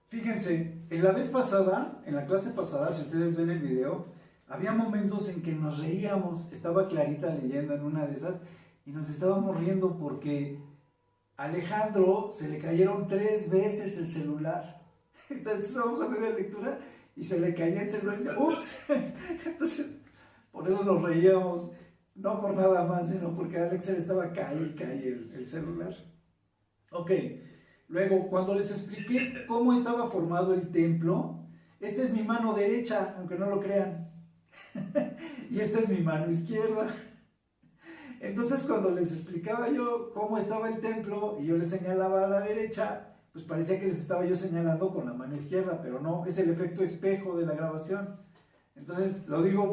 Fíjense, en la vez pasada, en la clase pasada, si ustedes ven el video, había momentos en que nos reíamos. Estaba Clarita leyendo en una de esas y nos estábamos riendo porque a Alejandro se le cayeron 3 veces el celular. Entonces estábamos a media lectura y se le caía el celular y decía, ¡ups! Entonces, por eso nos reíamos, no por nada más, sino porque a Alex se le estaba cayendo el celular. Ok, luego cuando les expliqué cómo estaba formado el templo, esta es mi mano derecha, aunque no lo crean, y esta es mi mano izquierda. Entonces cuando les explicaba yo cómo estaba el templo y yo les señalaba a la derecha, pues parecía que les estaba yo señalando con la mano izquierda, pero no, es el efecto espejo de la grabación. Entonces lo digo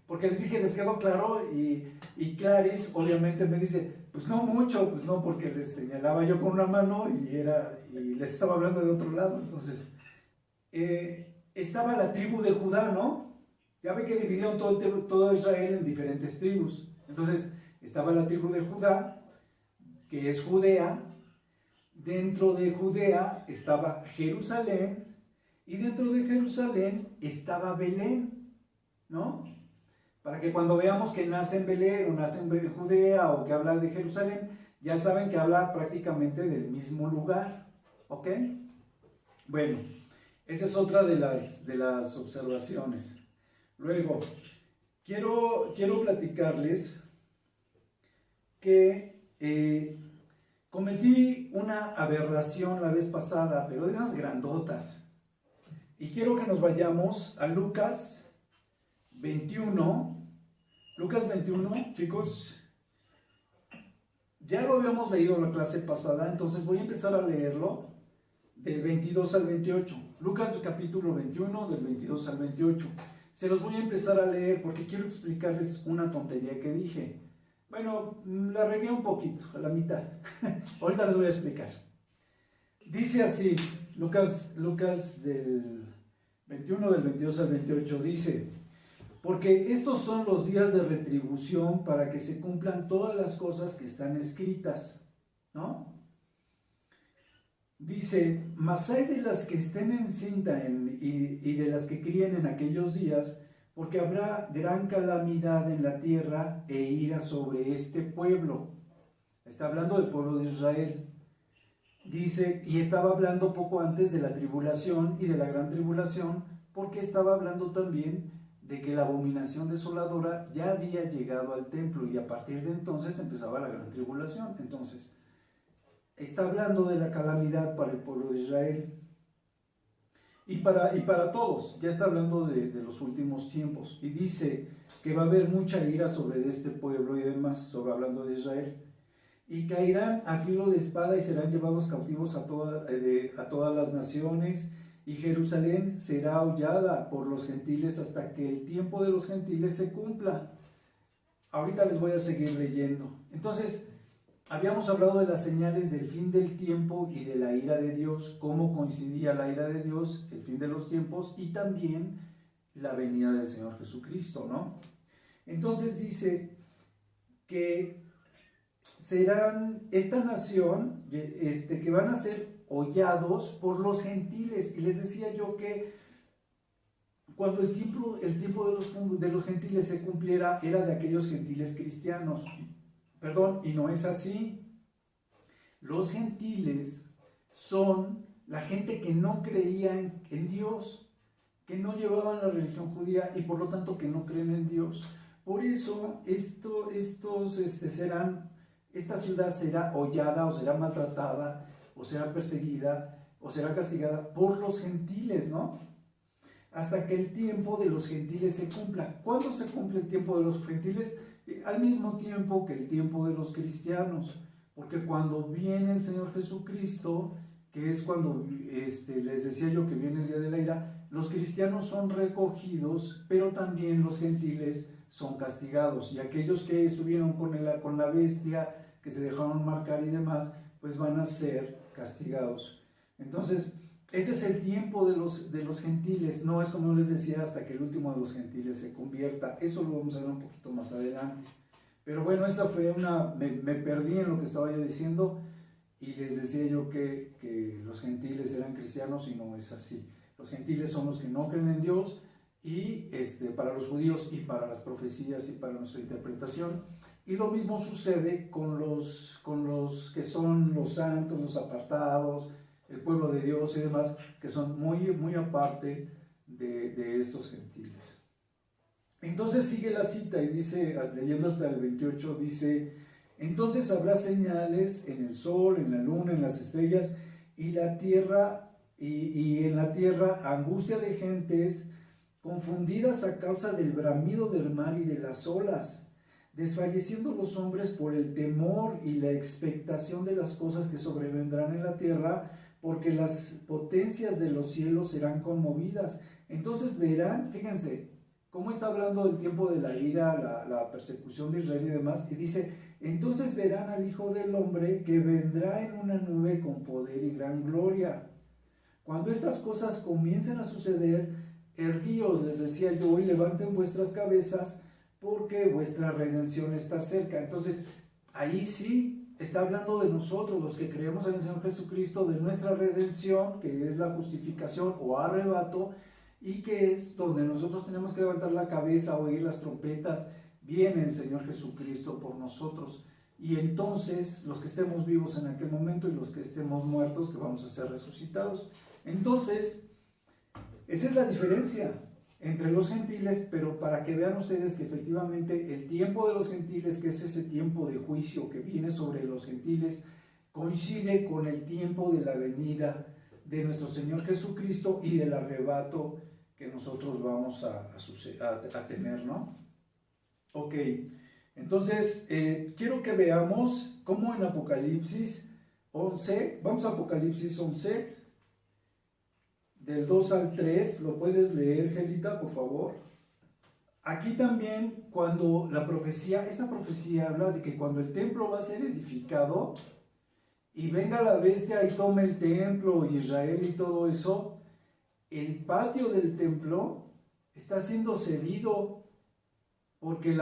porque les dije, ¿les quedó claro? Y Clarice obviamente me dice, pues no mucho, pues no, porque les señalaba yo con una mano y les estaba hablando de otro lado. Entonces, estaba la tribu de Judá, ¿no? Ya ve que dividieron todo Israel en diferentes tribus. Entonces, estaba la tribu de Judá, que es Judea. Dentro de Judea estaba Jerusalén, y dentro de Jerusalén estaba Belén, ¿no? Para que cuando veamos que nace en Belén o nace en Judea o que habla de Jerusalén, ya saben que habla prácticamente del mismo lugar, ¿ok? Bueno, esa es otra de las observaciones. Luego, quiero platicarles que cometí una aberración la vez pasada, pero de esas grandotas. Y quiero que nos vayamos a Lucas 21. Lucas 21, chicos, ya lo habíamos leído en la clase pasada, entonces voy a empezar a leerlo del 22 al 28. Lucas capítulo 21, del 22 al 28. Se los voy a empezar a leer porque quiero explicarles una tontería que dije. Bueno, la regué un poquito, a la mitad. Ahorita les voy a explicar. Dice así, Lucas del 21, del 22 al 28, dice: porque estos son los días de retribución para que se cumplan todas las cosas que están escritas, ¿no? Dice, mas hay de las que estén encinta y de las que críen en aquellos días, porque habrá gran calamidad en la tierra e ira sobre este pueblo. Está hablando del pueblo de Israel. Dice, y estaba hablando poco antes de la tribulación y de la gran tribulación, porque estaba hablando también de que la abominación desoladora ya había llegado al templo y a partir de entonces empezaba la gran tribulación. Entonces, está hablando de la calamidad para el pueblo de Israel y para todos. Ya está hablando de los últimos tiempos y dice que va a haber mucha ira sobre este pueblo y demás, hablando de Israel. Y caerán a filo de espada y serán llevados cautivos a todas las naciones, y Jerusalén será hollada por los gentiles hasta que el tiempo de los gentiles se cumpla. Ahorita les voy a seguir leyendo. Entonces, habíamos hablado de las señales del fin del tiempo y de la ira de Dios, cómo coincidía la ira de Dios, el fin de los tiempos y también la venida del Señor Jesucristo, ¿no? Entonces dice que serán esta nación, que van a ser hollados por los gentiles. Y les decía yo que cuando el tiempo de los gentiles se cumpliera, era de aquellos gentiles cristianos. Perdón, y no es así. Los gentiles son la gente que no creía en Dios, que no llevaban la religión judía y por lo tanto que no creen en Dios. Por eso esta ciudad será hollada o será maltratada o será perseguida o será castigada por los gentiles, ¿no? Hasta que el tiempo de los gentiles se cumpla. ¿Cuándo se cumple el tiempo de los gentiles? Al mismo tiempo que el tiempo de los cristianos, porque cuando viene el Señor Jesucristo, que es cuando les decía yo que viene el día de la ira, los cristianos son recogidos, pero también los gentiles son castigados, y aquellos que estuvieron con la bestia, que se dejaron marcar y demás, pues van a ser castigados. Entonces, ese es el tiempo de los gentiles. No es como les decía, hasta que el último de los gentiles se convierta. Eso lo vamos a ver un poquito más adelante. Pero bueno, esa fue me perdí en lo que estaba yo diciendo y les decía yo que los gentiles eran cristianos y no es así. Los gentiles son los que no creen en Dios y para los judíos y para las profecías y para nuestra interpretación. Y lo mismo sucede con los que son los santos, los apartados, el pueblo de Dios y demás, que son muy, muy aparte de estos gentiles. Entonces sigue la cita y dice, leyendo hasta el 28, dice: entonces habrá señales en el sol, en la luna, en las estrellas, y la tierra, y en la tierra angustia de gentes confundidas a causa del bramido del mar y de las olas, desfalleciendo los hombres por el temor y la expectación de las cosas que sobrevendrán en la tierra, porque las potencias de los cielos serán conmovidas. Entonces verán, fíjense, cómo está hablando del tiempo de la ira, la persecución de Israel y demás, y dice: entonces verán al Hijo del Hombre que vendrá en una nube con poder y gran gloria. Cuando estas cosas comiencen a suceder, erguíos, les decía yo, y levanten vuestras cabezas, porque vuestra redención está cerca. Entonces, ahí sí está hablando de nosotros, los que creemos en el Señor Jesucristo, de nuestra redención, que es la justificación o arrebato, y que es donde nosotros tenemos que levantar la cabeza, oír las trompetas. Viene el Señor Jesucristo por nosotros, y entonces los que estemos vivos en aquel momento y los que estemos muertos, que vamos a ser resucitados. Entonces, esa es la diferencia entre los gentiles, pero para que vean ustedes que efectivamente el tiempo de los gentiles, que es ese tiempo de juicio que viene sobre los gentiles, coincide con el tiempo de la venida de nuestro Señor Jesucristo y del arrebato que nosotros vamos a tener, ¿no? Ok, entonces quiero que veamos cómo en Apocalipsis 11, vamos a Apocalipsis 11, del 2 al 3, ¿lo puedes leer, Gelita, por favor? Aquí también, cuando esta profecía habla de que cuando el templo va a ser edificado y venga la bestia y tome el templo, Israel y todo eso, el patio del templo está siendo cedido, porque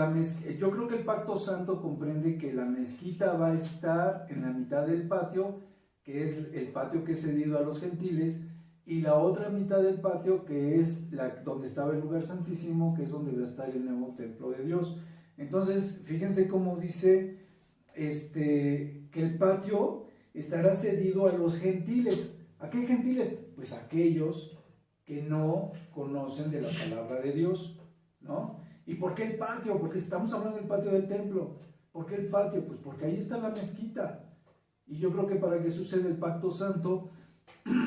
yo creo que el pacto santo comprende que la mezquita va a estar en la mitad del patio, que es el patio que es cedido a los gentiles, y la otra mitad del patio, que es donde estaba el lugar santísimo, que es donde va a estar el nuevo templo de Dios. Entonces, fíjense cómo dice que el patio estará cedido a los gentiles. ¿A qué gentiles? Pues a aquellos que no conocen de la palabra de Dios, ¿no? ¿Y por qué el patio? Porque estamos hablando del patio del templo. ¿Por qué el patio? Pues porque ahí está la mezquita. Y yo creo que para que suceda el pacto santo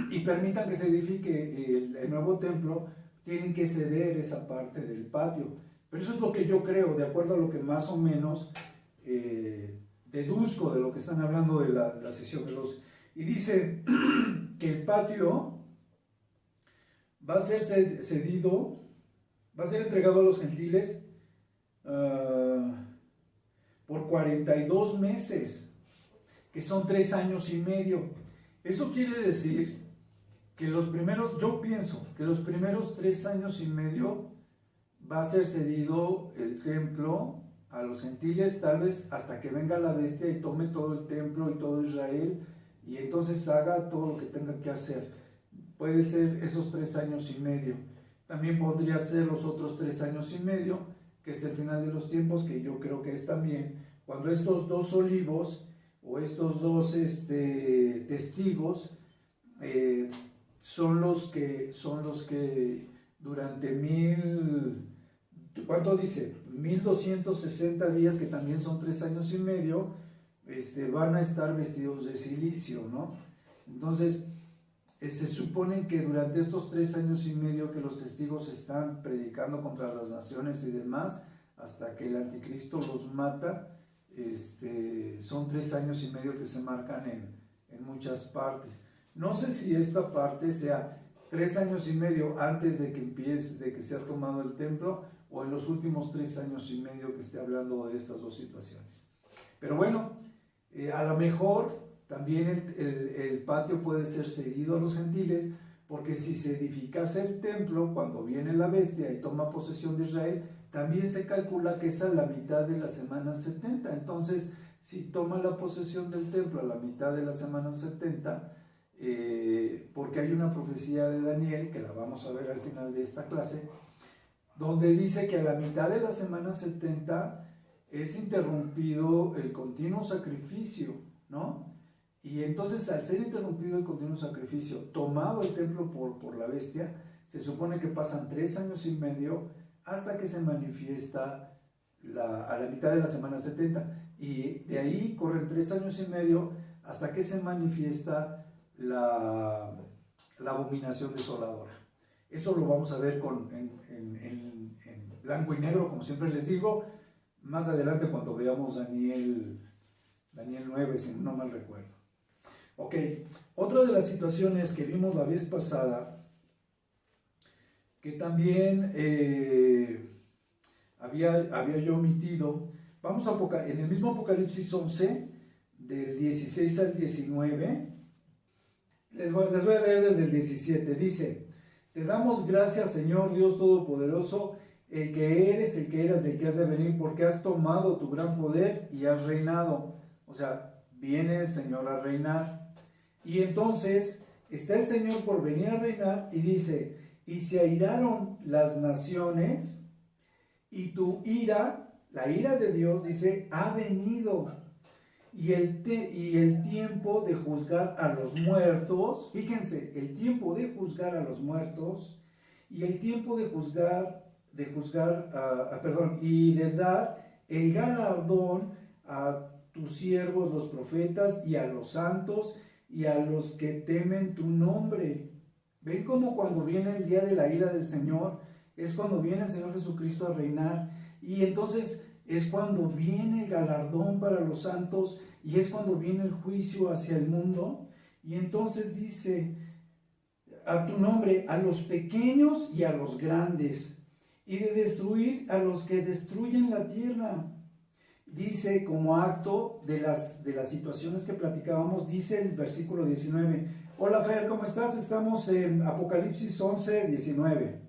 y permitan que se edifique el nuevo templo, tienen que ceder esa parte del patio. Pero eso es lo que yo creo, de acuerdo a lo que más o menos deduzco de lo que están hablando de la sesión de los... Y dice que el patio va a ser cedido, va a ser entregado a los gentiles por 42 meses, que son 3 años y medio. Eso quiere decir que yo pienso que los primeros 3 años y medio va a ser cedido el templo a los gentiles, tal vez hasta que venga la bestia y tome todo el templo y todo Israel, y entonces haga todo lo que tenga que hacer. Puede ser esos 3 años y medio. También podría ser los otros 3 años y medio, que es el final de los tiempos, que yo creo que es también cuando estos 2 olivos o estos 2 testigos son los que durante ¿cuánto dice? 1260 días, que también son 3 años y medio, van a estar vestidos de cilicio, ¿no? Entonces, se supone que durante estos 3 años y medio que los testigos están predicando contra las naciones y demás, hasta que el anticristo los mata, son 3 años y medio que se marcan en muchas partes. No sé si esta parte sea 3 años y medio antes de que sea tomado el templo, o en los últimos 3 años y medio que esté hablando de estas 2 situaciones. Pero bueno, a lo mejor también el patio puede ser cedido a los gentiles, porque si se edificase el templo, cuando viene la bestia y toma posesión de Israel, también se calcula que es a la mitad de la semana 70. Entonces si toma la posesión del templo a la mitad de la semana 70, porque hay una profecía de Daniel, que la vamos a ver al final de esta clase, donde dice que a la mitad de la semana 70 es interrumpido el continuo sacrificio, ¿no? Y entonces, al ser interrumpido el continuo sacrificio, tomado el templo por la bestia, se supone que pasan 3 años y medio hasta que se manifiesta a la mitad de la semana 70. Y de ahí corren 3 años y medio hasta que se manifiesta la abominación desoladora. Eso lo vamos a ver en blanco y negro, como siempre les digo, más adelante cuando veamos Daniel 9, si no mal recuerdo. Ok, otra de las situaciones que vimos la vez pasada, que también había yo omitido, en el mismo Apocalipsis 11, del 16 al 19, les voy a leer desde el 17, dice: te damos gracias, Señor Dios Todopoderoso, el que eres, el que eras, el que has de venir, porque has tomado tu gran poder y has reinado. O sea, viene el Señor a reinar. Y entonces está el Señor por venir a reinar y dice: y se airaron las naciones y tu ira, la ira de Dios, dice, ha venido. Y el tiempo de juzgar a los muertos, fíjense, el tiempo de juzgar a los muertos y el tiempo de y de dar el galardón a tus siervos los profetas y a los santos y a los que temen tu nombre. ¿Ven cómo cuando viene el día de la ira del Señor es cuando viene el Señor Jesucristo a reinar? Y entonces es cuando viene el galardón para los santos y es cuando viene el juicio hacia el mundo. Y entonces dice: a tu nombre, a los pequeños y a los grandes, y de destruir a los que destruyen la tierra. Dice, como acto de las situaciones que platicábamos, dice el versículo 19. Hola Fer, ¿cómo estás? Estamos en Apocalipsis 11, 19.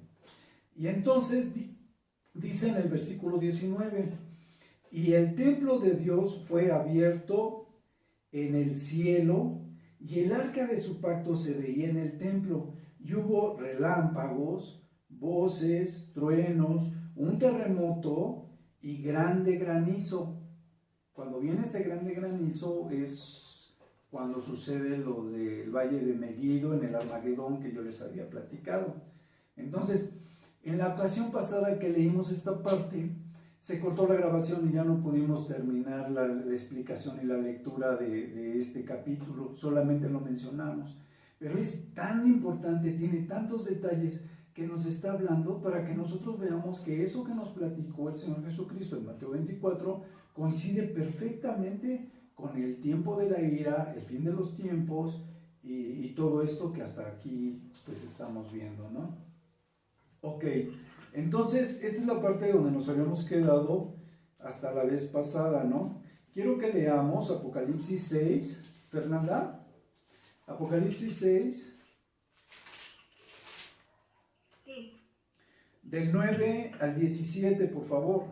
Y entonces dice en el versículo 19: y el templo de Dios fue abierto en el cielo, y el arca de su pacto se veía en el templo, y hubo relámpagos, voces, truenos, un terremoto y grande granizo. Cuando viene ese grande granizo es cuando sucede lo del valle de Megiddo en el Armagedón que yo les había platicado. Entonces, en la ocasión pasada que leímos esta parte, se cortó la grabación y ya no pudimos terminar la explicación y la lectura de este capítulo, solamente lo mencionamos. Pero es tan importante, tiene tantos detalles que nos está hablando para que nosotros veamos que eso que nos platicó el Señor Jesucristo en Mateo 24 coincide perfectamente con el tiempo de la ira, el fin de los tiempos y todo esto que hasta aquí pues estamos viendo, ¿no? Ok, entonces esta es la parte donde nos habíamos quedado hasta la vez pasada, ¿no? Quiero que leamos Apocalipsis 6, Fernanda, Apocalipsis 6. Del 9 al 17, por favor.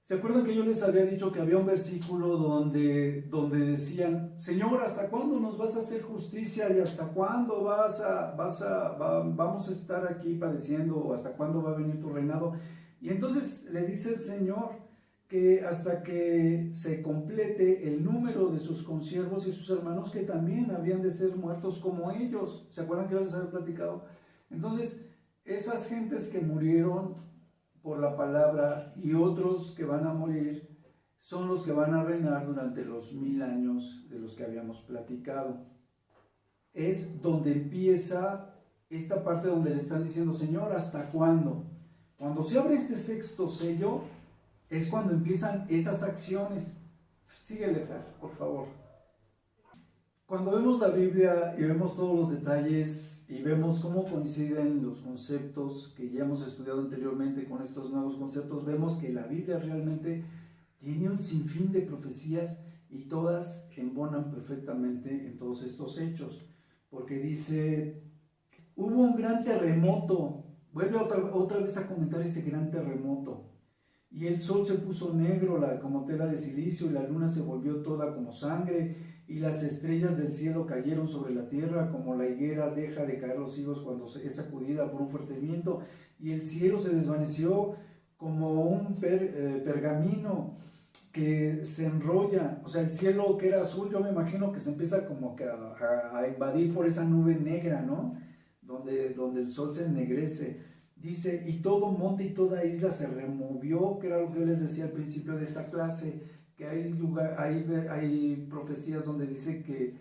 ¿Se acuerdan que yo les había dicho que había un versículo donde decían: Señor, ¿hasta cuándo nos vas a hacer justicia? ¿Y hasta cuándo vamos a estar aquí padeciendo? ¿O hasta cuándo va a venir tu reinado? Y entonces le dice el Señor que hasta que se complete el número de sus consiervos y sus hermanos, que también habían de ser muertos como ellos. ¿Se acuerdan que yo les había platicado? Entonces, esas gentes que murieron por la palabra y otros que van a morir son los que van a reinar durante los 1000 años de los que habíamos platicado. Es donde empieza esta parte donde le están diciendo: Señor, ¿hasta cuándo? Cuando se abre este sexto sello es cuando empiezan esas acciones. Síguele, Fer, por favor. Cuando vemos la Biblia y vemos todos los detalles y vemos cómo coinciden los conceptos que ya hemos estudiado anteriormente con estos nuevos conceptos, vemos que la Biblia realmente tiene un sinfín de profecías y todas embonan perfectamente en todos estos hechos, porque dice: hubo un gran terremoto. Vuelve otra vez a comentar ese gran terremoto. Y el sol se puso negro como tela de silicio, y la luna se volvió toda como sangre, y las estrellas del cielo cayeron sobre la tierra, como la higuera deja de caer los higos cuando es sacudida por un fuerte viento, y el cielo se desvaneció como un pergamino que se enrolla. O sea, el cielo que era azul, yo me imagino que se empieza como que a invadir por esa nube negra, ¿no? Donde el sol se ennegrece. Dice, y todo monte y toda isla se removió, que era lo que yo les decía al principio de esta clase, que hay profecías donde dice que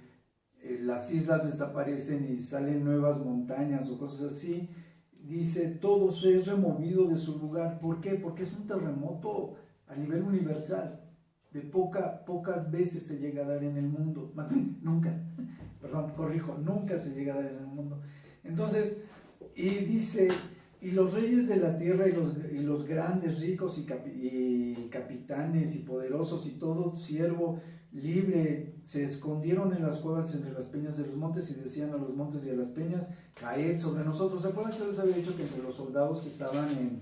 las islas desaparecen y salen nuevas montañas o cosas así. Dice, todo se es removido de su lugar. ¿Por qué? Porque es un terremoto a nivel universal. De pocas veces se llega a dar en el mundo. Nunca, perdón, corrijo, nunca se llega a dar en el mundo. Entonces, y dice, y los reyes de la tierra y los grandes, ricos y capitanes y poderosos y todo siervo libre se escondieron en las cuevas entre las peñas de los montes y decían a los montes y a las peñas, caed sobre nosotros. ¿Se acuerdan que les había dicho que entre los soldados que estaban en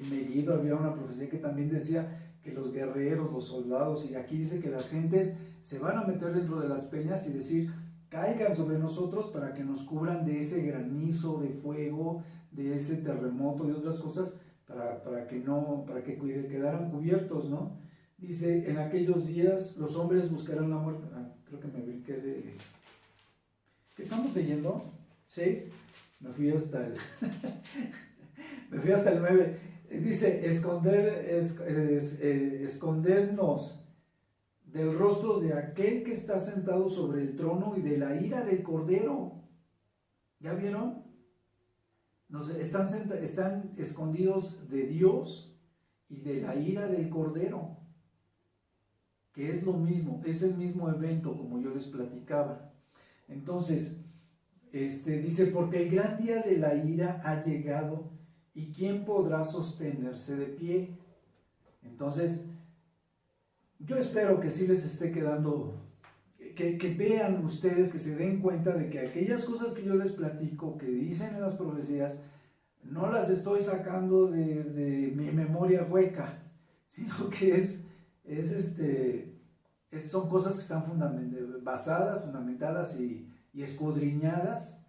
Megiddo había una profecía que también decía que los guerreros, los soldados, y aquí dice que las gentes se van a meter dentro de las peñas y decir, caigan sobre nosotros para que nos cubran de ese granizo de fuego, de ese terremoto y otras cosas, para que quedaran cubiertos, ¿no? Dice, en aquellos días los hombres buscarán la muerte. Creo que me brinqué de... ¿Qué estamos leyendo? ¿6? Me fui hasta el 9. Dice, escondernos del rostro de aquel que está sentado sobre el trono y de la ira del Cordero. ¿Ya vieron? Están escondidos de Dios y de la ira del Cordero, que es lo mismo, es el mismo evento como yo les platicaba. Entonces, dice, porque el gran día de la ira ha llegado, ¿y quién podrá sostenerse de pie? Entonces, yo espero que sí les esté quedando, que vean ustedes, que se den cuenta de que aquellas cosas que yo les platico, que dicen en las profecías, no las estoy sacando de mi memoria hueca, sino que son cosas que están fundamentadas y escudriñadas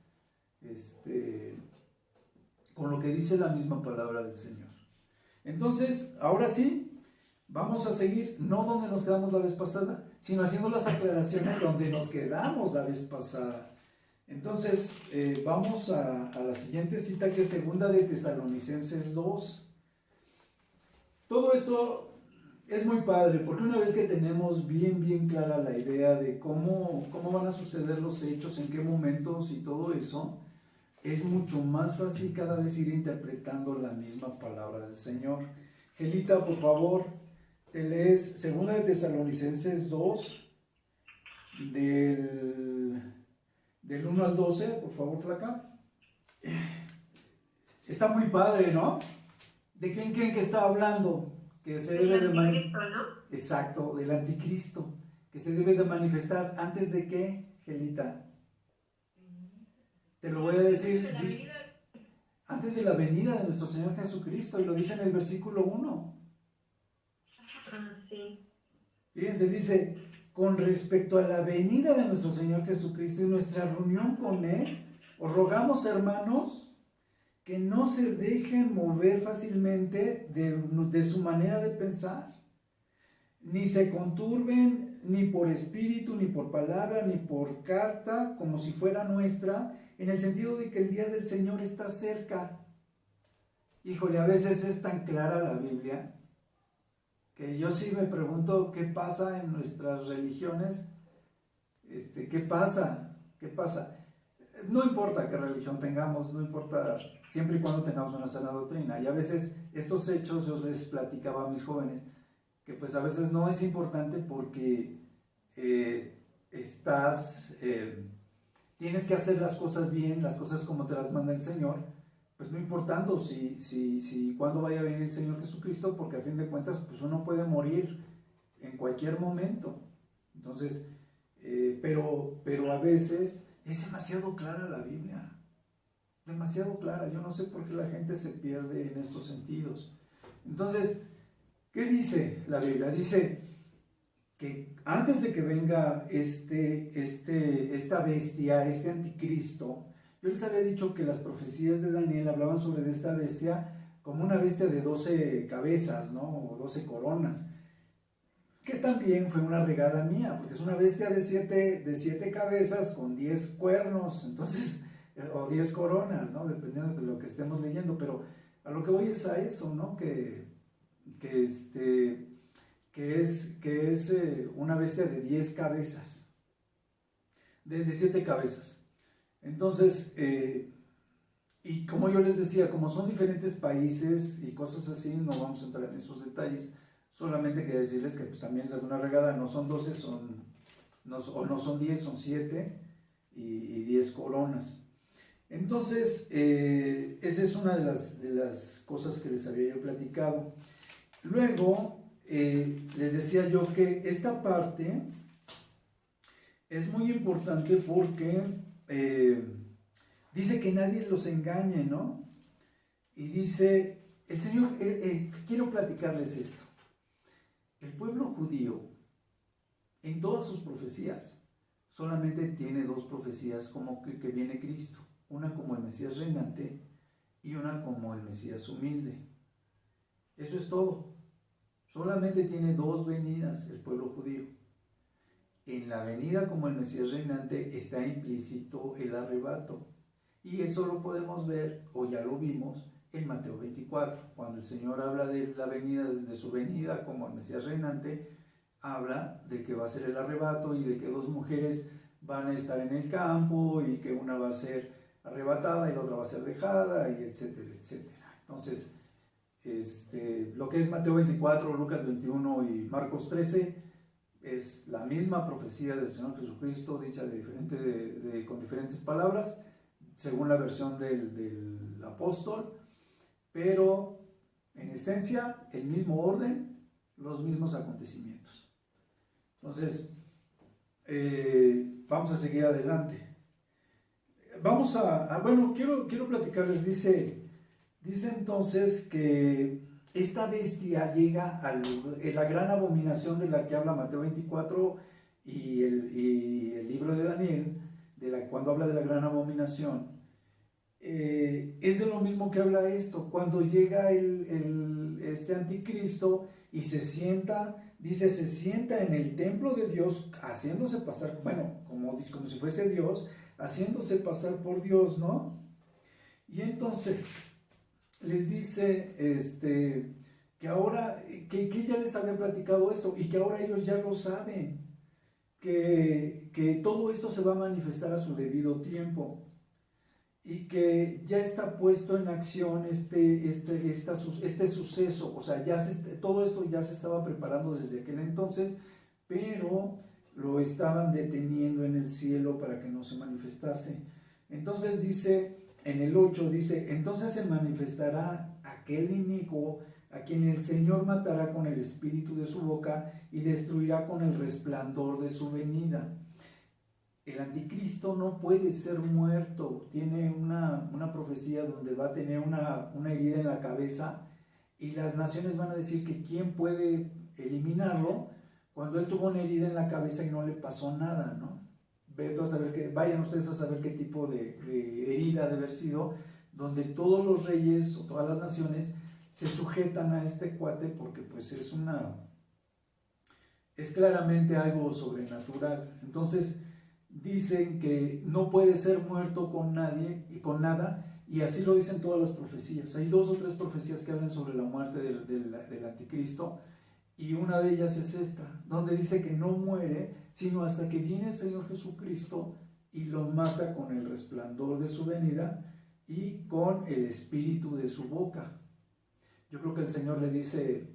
con lo que dice la misma palabra del Señor. Entonces, ahora sí, vamos a seguir, no donde nos quedamos la vez pasada, sino haciendo las aclaraciones donde nos quedamos la vez pasada. Entonces, vamos a la siguiente cita, que es segunda de Tesalonicenses 2. Todo esto es muy padre, porque una vez que tenemos bien clara la idea de cómo van a suceder los hechos, en qué momentos y todo eso, es mucho más fácil cada vez ir interpretando la misma palabra del Señor. Gelita, por favor, te lees 2 de Tesalonicenses 2, del 1 al 12, por favor, flaca. Está muy padre, ¿no? ¿De quién creen que está hablando? Que se debe de anticristo, ¿no? Exacto, del anticristo, que se debe de manifestar antes de qué, Gelita. Te lo voy a decir, antes de la venida de nuestro Señor Jesucristo, y lo dice en el versículo 1. Sí. Fíjense, dice, con respecto a la venida de nuestro Señor Jesucristo y nuestra reunión con Él, os rogamos, hermanos, que no se dejen mover fácilmente de su manera de pensar, ni se conturben ni por espíritu, ni por palabra, ni por carta, como si fuera nuestra, en el sentido de que el día del Señor está cerca. Híjole, a veces es tan clara la Biblia que yo sí me pregunto qué pasa en nuestras religiones. ¿Qué pasa? ¿Qué pasa? No importa qué religión tengamos, no importa, siempre y cuando tengamos una sana doctrina. Y a veces estos hechos yo les platicaba a mis jóvenes, que pues a veces no es importante porque tienes que hacer las cosas bien, las cosas como te las manda el Señor, pues no importando cuándo vaya a venir el Señor Jesucristo, porque a fin de cuentas pues uno puede morir en cualquier momento. Entonces, pero a veces es demasiado clara la Biblia, demasiado clara. Yo no sé por qué la gente se pierde en estos sentidos. Entonces, ¿Qué dice la Biblia? Dice que antes de que venga esta bestia, este anticristo, yo les había dicho que las profecías de Daniel hablaban sobre esta bestia como una bestia de 12 cabezas, ¿no? O 12 coronas, que también fue una regada mía, porque es una bestia de siete cabezas con 10 cuernos, entonces, o 10 coronas, ¿no? Dependiendo de lo que estemos leyendo, pero a lo que voy es a eso, ¿no? Que es una bestia de 10 cabezas, de 7 cabezas. Entonces, y como yo les decía, como son diferentes países y cosas así, no vamos a entrar en esos detalles, solamente quería decirles que pues, también es una regada, no son 12, no son 10, son 7 y 10 coronas. Entonces, esa es una de las cosas que les había yo platicado. Luego, les decía yo que esta parte es muy importante porque dice que nadie los engañe, ¿no? Y dice, el Señor, quiero platicarles esto. El pueblo judío, en todas sus profecías, solamente tiene 2 profecías como que viene Cristo. Una como el Mesías reinante y una como el Mesías humilde. Eso es todo. Solamente tiene 2 venidas el pueblo judío. En la venida como el Mesías reinante está implícito el arrebato. Y eso lo podemos ver, o ya lo vimos, en Mateo 24. Cuando el Señor habla de la venida, de su venida como el Mesías reinante, habla de que va a ser el arrebato y de que 2 mujeres van a estar en el campo y que una va a ser arrebatada y la otra va a ser dejada, y etcétera, etcétera. Entonces, lo que es Mateo 24, Lucas 21 y Marcos 13 es la misma profecía del Señor Jesucristo dicha con diferentes palabras según la versión del apóstol, pero en esencia el mismo orden, los mismos acontecimientos. Entonces, vamos a seguir adelante. Bueno, quiero platicarles, dice entonces que esta bestia llega a la gran abominación de la que habla Mateo 24 y el libro de Daniel, cuando habla de la gran abominación, es de lo mismo que habla esto. Cuando llega este anticristo y se sienta en el templo de Dios, haciéndose pasar, bueno, como si fuese Dios, haciéndose pasar por Dios, ¿no? Y entonces les dice que ahora, que ya les había platicado esto y que ahora ellos ya lo saben, que todo esto se va a manifestar a su debido tiempo y que ya está puesto en acción este suceso. O sea, todo esto ya se estaba preparando desde aquel entonces, pero lo estaban deteniendo en el cielo para que no se manifestase. Entonces dice, en el 8 dice, entonces se manifestará aquel inicuo a quien el Señor matará con el espíritu de su boca y destruirá con el resplandor de su venida. El anticristo no puede ser muerto. Tiene una profecía donde va a tener una herida en la cabeza y las naciones van a decir que quién puede eliminarlo cuando él tuvo una herida en la cabeza y no le pasó nada, ¿no? Vayan ustedes a saber qué tipo de herida debe haber sido, donde todos los reyes o todas las naciones se sujetan a este cuate porque pues es claramente algo sobrenatural. Entonces dicen que no puede ser muerto con nadie y con nada, y así lo dicen todas las profecías. Hay 2 o 3 profecías que hablan sobre la muerte del anticristo, y una de ellas es esta, donde dice que no muere, sino hasta que viene el Señor Jesucristo y lo mata con el resplandor de su venida y con el espíritu de su boca. Yo creo que el Señor le dice,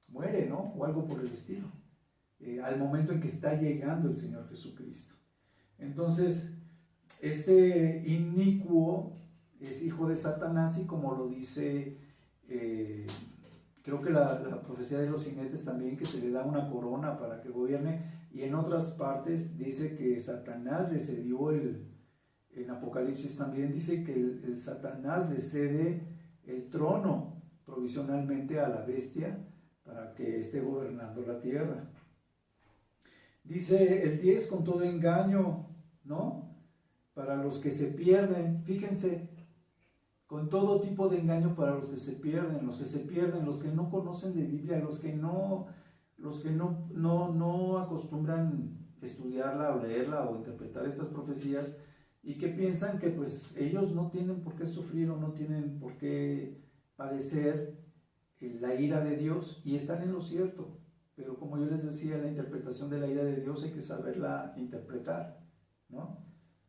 muere, ¿no? O algo por el estilo, al momento en que está llegando el Señor Jesucristo. Entonces, este inicuo es hijo de Satanás, y como lo dice, creo que la profecía de los jinetes también, que se le da una corona para que gobierne, y en otras partes dice que Satanás le cedió en Apocalipsis también dice que el Satanás le cede el trono provisionalmente a la bestia para que esté gobernando la tierra. Dice el 10, con todo engaño, ¿no? Para los que se pierden, fíjense, con todo tipo de engaño para los que se pierden, los que no conocen de Biblia, los que no acostumbran estudiarla o leerla o interpretar estas profecías, y que piensan que pues ellos no tienen por qué sufrir o no tienen por qué padecer la ira de Dios, y están en lo cierto. Pero como yo les decía, la interpretación de la ira de Dios hay que saberla interpretar, ¿no?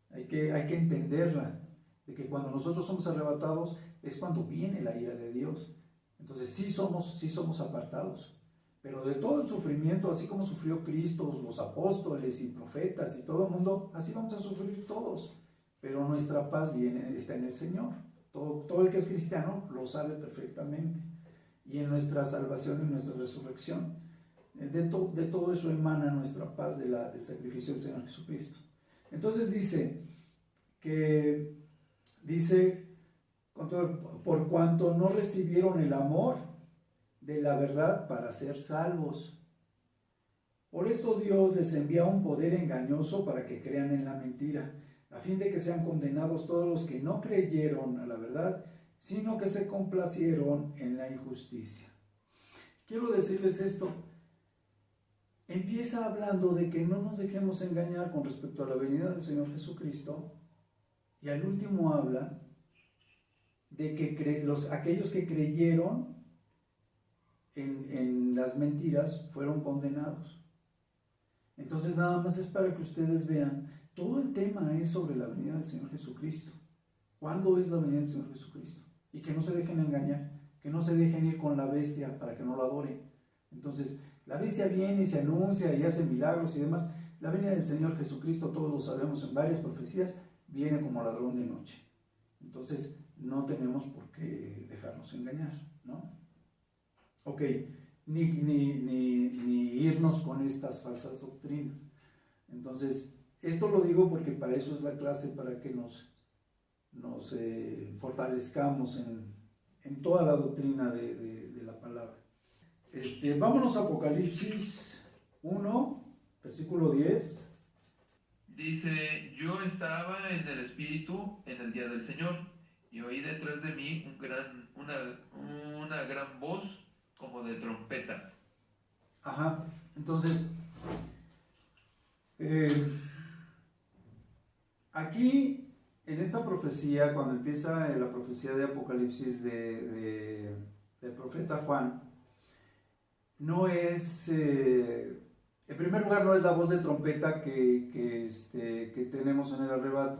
Hay que entenderla, de que cuando nosotros somos arrebatados es cuando viene la ira de Dios. Entonces sí somos apartados, pero de todo el sufrimiento, así como sufrió Cristo, los apóstoles y profetas y todo el mundo, así vamos a sufrir todos, pero nuestra paz está en el Señor. Todo el que es cristiano lo sabe perfectamente, y en nuestra salvación y nuestra resurrección. De todo eso emana nuestra paz del sacrificio del Señor Jesucristo. Entonces dice, por cuanto no recibieron el amor de la verdad para ser salvos. Por esto Dios les envía un poder engañoso para que crean en la mentira, a fin de que sean condenados todos los que no creyeron a la verdad, sino que se complacieron en la injusticia. Quiero decirles esto. Empieza hablando de que no nos dejemos engañar con respecto a la venida del Señor Jesucristo, y al último habla de que aquellos que creyeron en las mentiras fueron condenados. Entonces nada más es para que ustedes vean, todo el tema es sobre la venida del Señor Jesucristo. ¿Cuándo es la venida del Señor Jesucristo? Y que no se dejen engañar, que no se dejen ir con la bestia para que no la adoren. Entonces, la bestia viene y se anuncia y hace milagros y demás. La venida del Señor Jesucristo, todos lo sabemos en varias profecías, viene como ladrón de noche. Entonces, no tenemos por qué dejarnos engañar, ¿no? Ok, ni irnos con estas falsas doctrinas. Entonces, esto lo digo porque para eso es la clase, para que nos fortalezcamos en toda la doctrina de la palabra. Vámonos a Apocalipsis 1, versículo 10. Dice, yo estaba en el Espíritu en el día del Señor, y oí detrás de mí una gran voz como de trompeta. Ajá, entonces, aquí en esta profecía, cuando empieza la profecía de Apocalipsis del profeta Juan, no es, en primer lugar, no es la voz de trompeta que tenemos en el arrebato,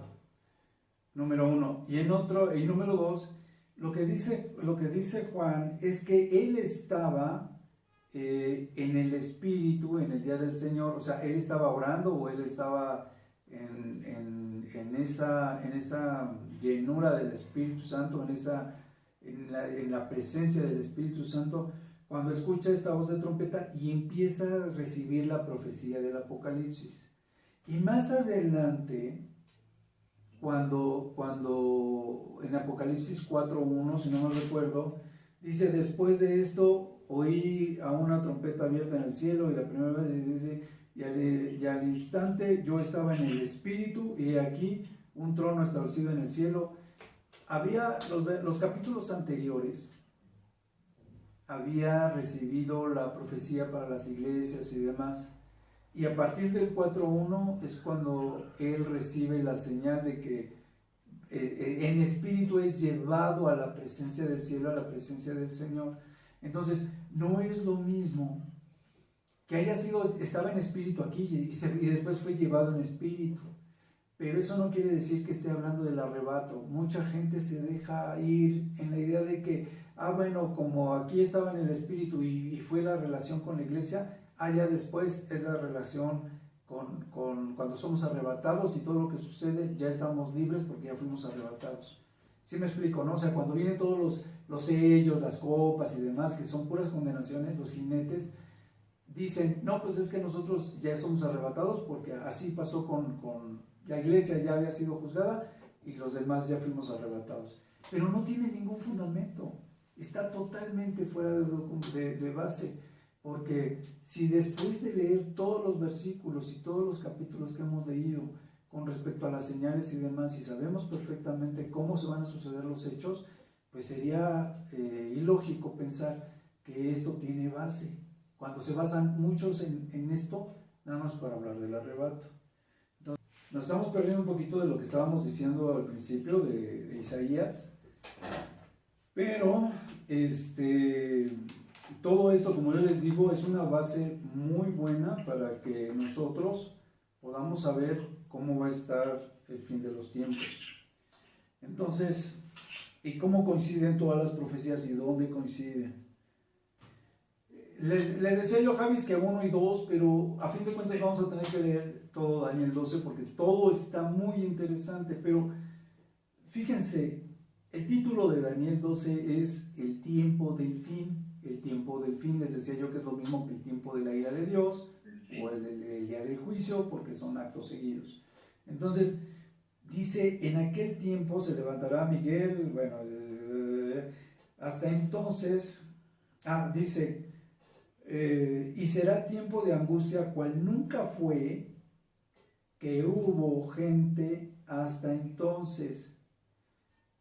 número uno. Y número dos, lo que dice Juan es que él estaba en el Espíritu en el día del Señor, o sea, él estaba orando, o él estaba en esa llenura del Espíritu Santo, en la presencia del Espíritu Santo, cuando escucha esta voz de trompeta y empieza a recibir la profecía del Apocalipsis. Y más adelante, cuando en Apocalipsis 4.1, si no me recuerdo, dice, después de esto oí a una trompeta abierta en el cielo, y la primera vez dice, y al instante yo estaba en el Espíritu, y aquí un trono establecido en el cielo. Había los capítulos anteriores, había recibido la profecía para las iglesias y demás, y a partir del 4.1 es cuando él recibe la señal de que en espíritu es llevado a la presencia del cielo, a la presencia del Señor. Entonces, no es lo mismo que estaba en espíritu aquí y después fue llevado en espíritu. Pero eso no quiere decir que esté hablando del arrebato. Mucha gente se deja ir en la idea de que, bueno, como aquí estaba en el espíritu y fue la relación con la iglesia, ya después es la relación con cuando somos arrebatados, y todo lo que sucede ya estamos libres porque ya fuimos arrebatados. ¿Sí me explico, no? O sea, cuando vienen todos los sellos, las copas y demás, que son puras condenaciones, los jinetes, dicen, no, pues es que nosotros ya somos arrebatados porque así pasó con la iglesia, ya había sido juzgada y los demás ya fuimos arrebatados. Pero no tiene ningún fundamento. está totalmente fuera de base, porque si después de leer todos los versículos y todos los capítulos que hemos leído con respecto a las señales y demás, y sabemos perfectamente cómo se van a suceder los hechos, pues sería ilógico pensar que esto tiene base, cuando se basan muchos en esto, nada más para hablar del arrebato. Entonces, nos estamos perdiendo un poquito de lo que estábamos diciendo al principio de Isaías, pero todo esto, como yo les digo, es una base muy buena para que nosotros podamos saber cómo va a estar el fin de los tiempos. Entonces, ¿y cómo coinciden todas las profecías y dónde coinciden? Le decía yo a Javis que 1 y 2, pero a fin de cuentas vamos a tener que leer todo Daniel 12 porque todo está muy interesante. Pero fíjense, el título de Daniel 12 es el tiempo del fin. El tiempo del fin, les decía yo que es lo mismo que el tiempo de la ira de Dios o el día del juicio, porque son actos seguidos. Entonces, dice, en aquel tiempo se levantará Miguel, bueno, hasta entonces, dice, y será tiempo de angustia cual nunca fue, que hubo gente hasta entonces.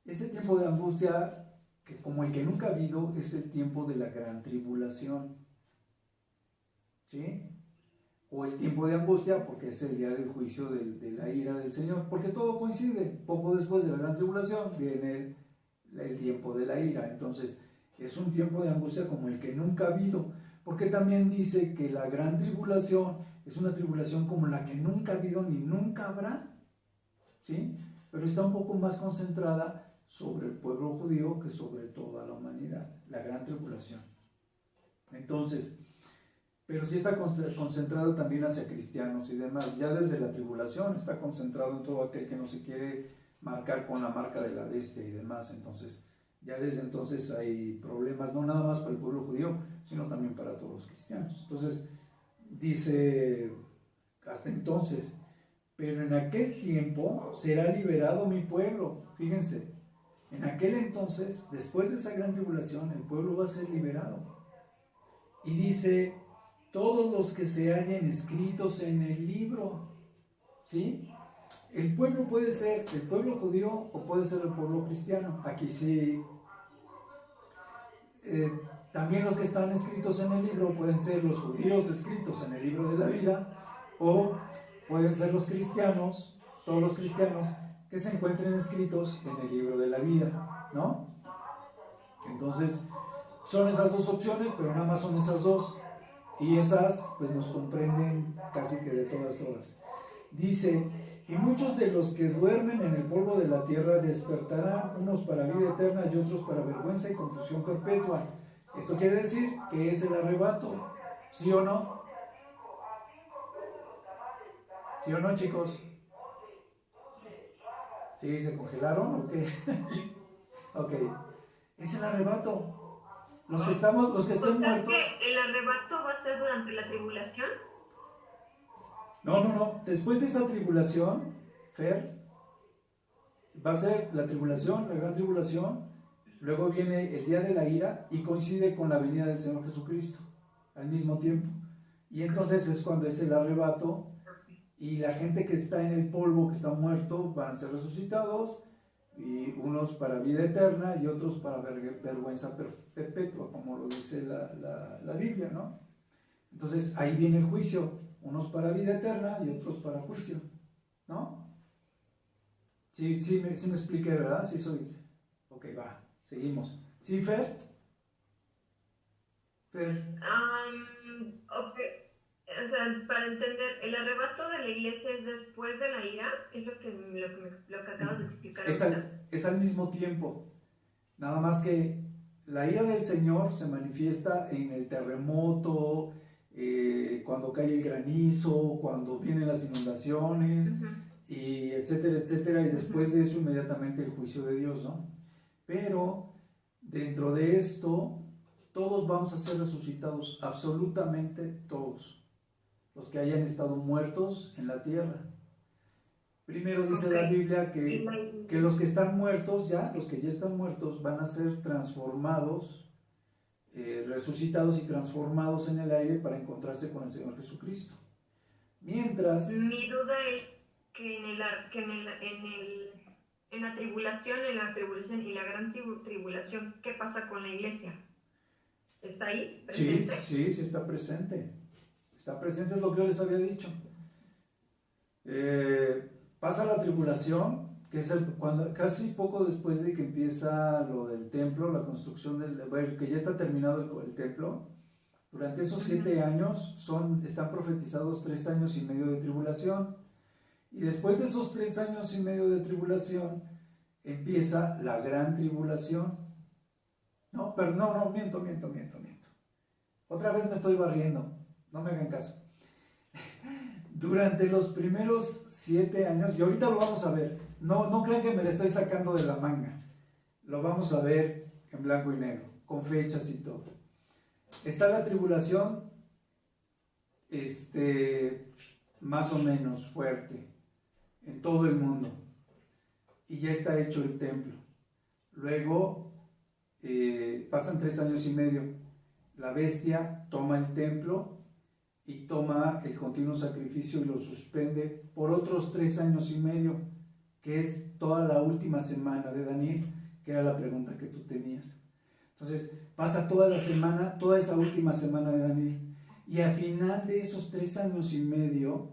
Ese tiempo de angustia, que como el que nunca ha habido, es el tiempo de la gran tribulación, ¿sí? O el tiempo de angustia, porque es el día del juicio de la ira del Señor, porque todo coincide. Poco después de la gran tribulación viene el tiempo de la ira. Entonces es un tiempo de angustia como el que nunca ha habido, porque también dice que la gran tribulación es una tribulación como la que nunca ha habido ni nunca habrá, ¿sí? Pero está un poco más concentrada sobre el pueblo judío que sobre toda la humanidad, la gran tribulación. Entonces, pero sí está concentrado también hacia cristianos y demás. Ya desde la tribulación está concentrado en todo aquel que no se quiere marcar con la marca de la bestia y demás. Entonces, ya desde entonces hay problemas, no nada más para el pueblo judío, sino también para todos los cristianos. Entonces, dice, hasta entonces, pero en aquel tiempo será liberado mi pueblo. Fíjense, en aquel entonces, después de esa gran tribulación, el pueblo va a ser liberado. Y dice, todos los que se hallen escritos en el libro, ¿sí? El pueblo puede ser el pueblo judío o puede ser el pueblo cristiano. Aquí sí. También los que están escritos en el libro pueden ser los judíos escritos en el libro de la vida, o pueden ser los cristianos, todos los cristianos que se encuentren escritos en el libro de la vida, ¿no? Entonces, son esas dos opciones, pero nada más son esas dos. Y esas, pues nos comprenden casi que de todas. Dice, y muchos de los que duermen en el polvo de la tierra despertarán, unos para vida eterna y otros para vergüenza y confusión perpetua. Esto quiere decir que es el arrebato, ¿sí o no? ¿Sí o no, chicos? ¿Sí? ¿Se congelaron o qué? Ok. Es el arrebato. Los que estén muertos. ¿El arrebato va a ser durante la tribulación? No. Después de esa tribulación, Fer, va a ser la tribulación, la gran tribulación. Luego viene el día de la ira y coincide con la venida del Señor Jesucristo al mismo tiempo. Y entonces es cuando es el arrebato y la gente que está en el polvo, que está muerto, van a ser resucitados, y unos para vida eterna y otros para vergüenza perpetua, como lo dice la Biblia, ¿no? Entonces ahí viene el juicio, unos para vida eterna y otros para juicio, ¿no? Sí me expliqué, ¿verdad? Sí soy. Ok, va, seguimos. ¿Sí, Fer? Ok. O sea, para entender, el arrebato de la iglesia es después de la ira, es lo que acabas de explicar. Es al mismo tiempo, nada más que la ira del Señor se manifiesta en el terremoto, cuando cae el granizo, cuando vienen las inundaciones, y etcétera, y después de eso inmediatamente el juicio de Dios, ¿no? Pero dentro de esto, todos vamos a ser resucitados, absolutamente todos los que hayan estado muertos en la tierra. Primero dice Ok. la Biblia Y que los que están muertos ya, los que ya están muertos, van a ser transformados, resucitados y transformados en el aire para encontrarse con el Señor Jesucristo. Mientras, mi duda es que en la tribulación y la gran tribulación, ¿qué pasa con la iglesia? ¿Está ahí sí, presente? sí está presente. Está presente, es lo que yo les había dicho. Pasa la tribulación, que es cuando casi poco después de que empieza lo del templo, la construcción que ya está terminado el templo. Durante esos 7 años están profetizados 3 años y medio de tribulación. Y después de esos 3 años y medio de tribulación, empieza la gran tribulación. No, pero no, miento. Otra vez me estoy barriendo, no me hagan caso. Durante los primeros 7 años, y ahorita lo vamos a ver, no crean que me lo estoy sacando de la manga, lo vamos a ver en blanco y negro, con fechas y todo. Está la tribulación, más o menos fuerte, en todo el mundo, y ya está hecho el templo. Luego pasan 3 años y medio, la bestia toma el templo y toma el continuo sacrificio y lo suspende por otros 3 años y medio, que es toda la última semana de Daniel, que era la pregunta que tú tenías. Entonces pasa toda esa última semana de Daniel, y al final de esos 3 años y medio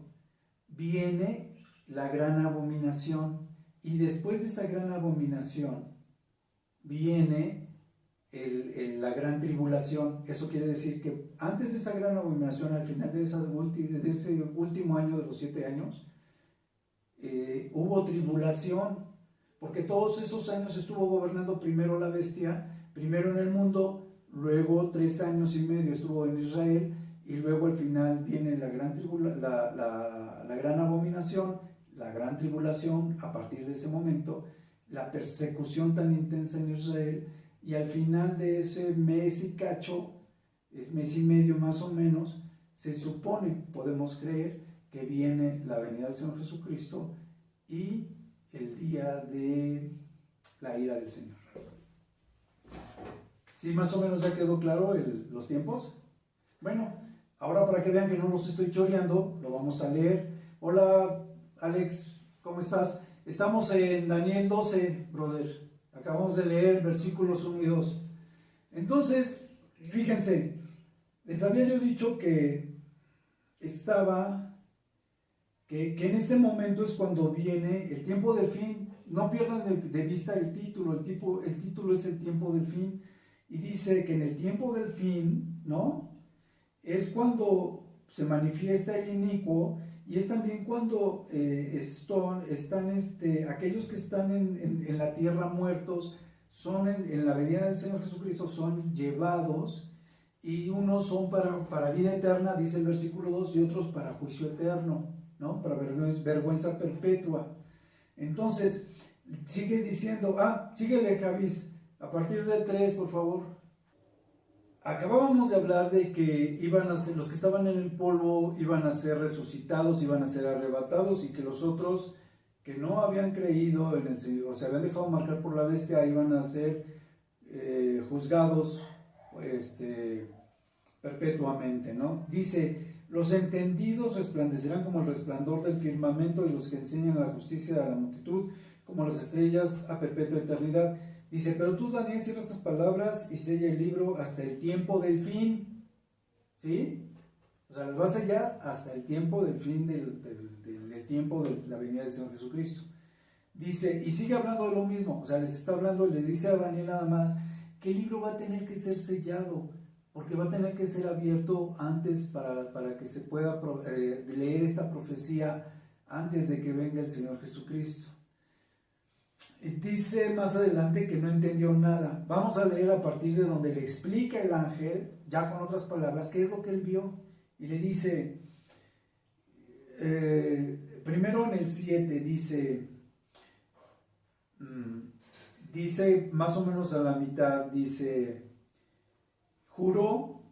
viene la gran abominación, y después de esa gran abominación viene la gran tribulación. Eso quiere decir que antes de esa gran abominación, al final de ese último año de los 7 años, hubo tribulación, porque todos esos años estuvo gobernando primero la bestia, primero en el mundo, luego 3 años y medio estuvo en Israel, y luego al final viene la gran abominación, la gran tribulación. A partir de ese momento, la persecución tan intensa en Israel, y al final de ese mes y cacho, es mes y medio más o menos, se supone, podemos creer, que viene la venida del Señor Jesucristo y el día de la ira del Señor. ¿Sí, más o menos ya quedó claro los tiempos? Bueno, ahora para que vean que no los estoy choreando, lo vamos a leer. Hola, Alex, ¿cómo estás? Estamos en Daniel 12, brother. Acabamos de leer versículos 1 y 2. Entonces, fíjense, les había yo dicho que en este momento es cuando viene el tiempo del fin. No pierdan de vista el título. El título es el tiempo del fin. Y dice que en el tiempo del fin, ¿no?, es cuando se manifiesta el inicuo, y es también cuando aquellos que están en la tierra muertos, son en la venida del Señor Jesucristo, son llevados, y unos son para vida eterna, dice el versículo 2, y otros para juicio eterno, ¿no?, para vergüenza perpetua. Entonces, sigue diciendo, síguele, Javis, a partir del 3, por favor. Acabábamos de hablar de que los que estaban en el polvo iban a ser resucitados, iban a ser arrebatados, y que los otros que no habían creído en el Señor, o se habían dejado marcar por la bestia, iban a ser juzgados perpetuamente, ¿no? Dice, los entendidos resplandecerán como el resplandor del firmamento, y los que enseñan la justicia a la multitud como las estrellas a perpetua eternidad. Dice, pero tú, Daniel, cierra estas palabras y sella el libro hasta el tiempo del fin. ¿Sí? O sea, las va a sellar hasta el tiempo del fin del tiempo de la venida del Señor Jesucristo. Dice, y sigue hablando de lo mismo. O sea, les está hablando, le dice a Daniel nada más que el libro va a tener que ser sellado, porque va a tener que ser abierto antes para que se pueda leer esta profecía antes de que venga el Señor Jesucristo. Dice más adelante que no entendió nada. Vamos a leer a partir de donde le explica el ángel, ya con otras palabras, qué es lo que él vio. Y le dice, primero en el 7, dice más o menos a la mitad, dice, juró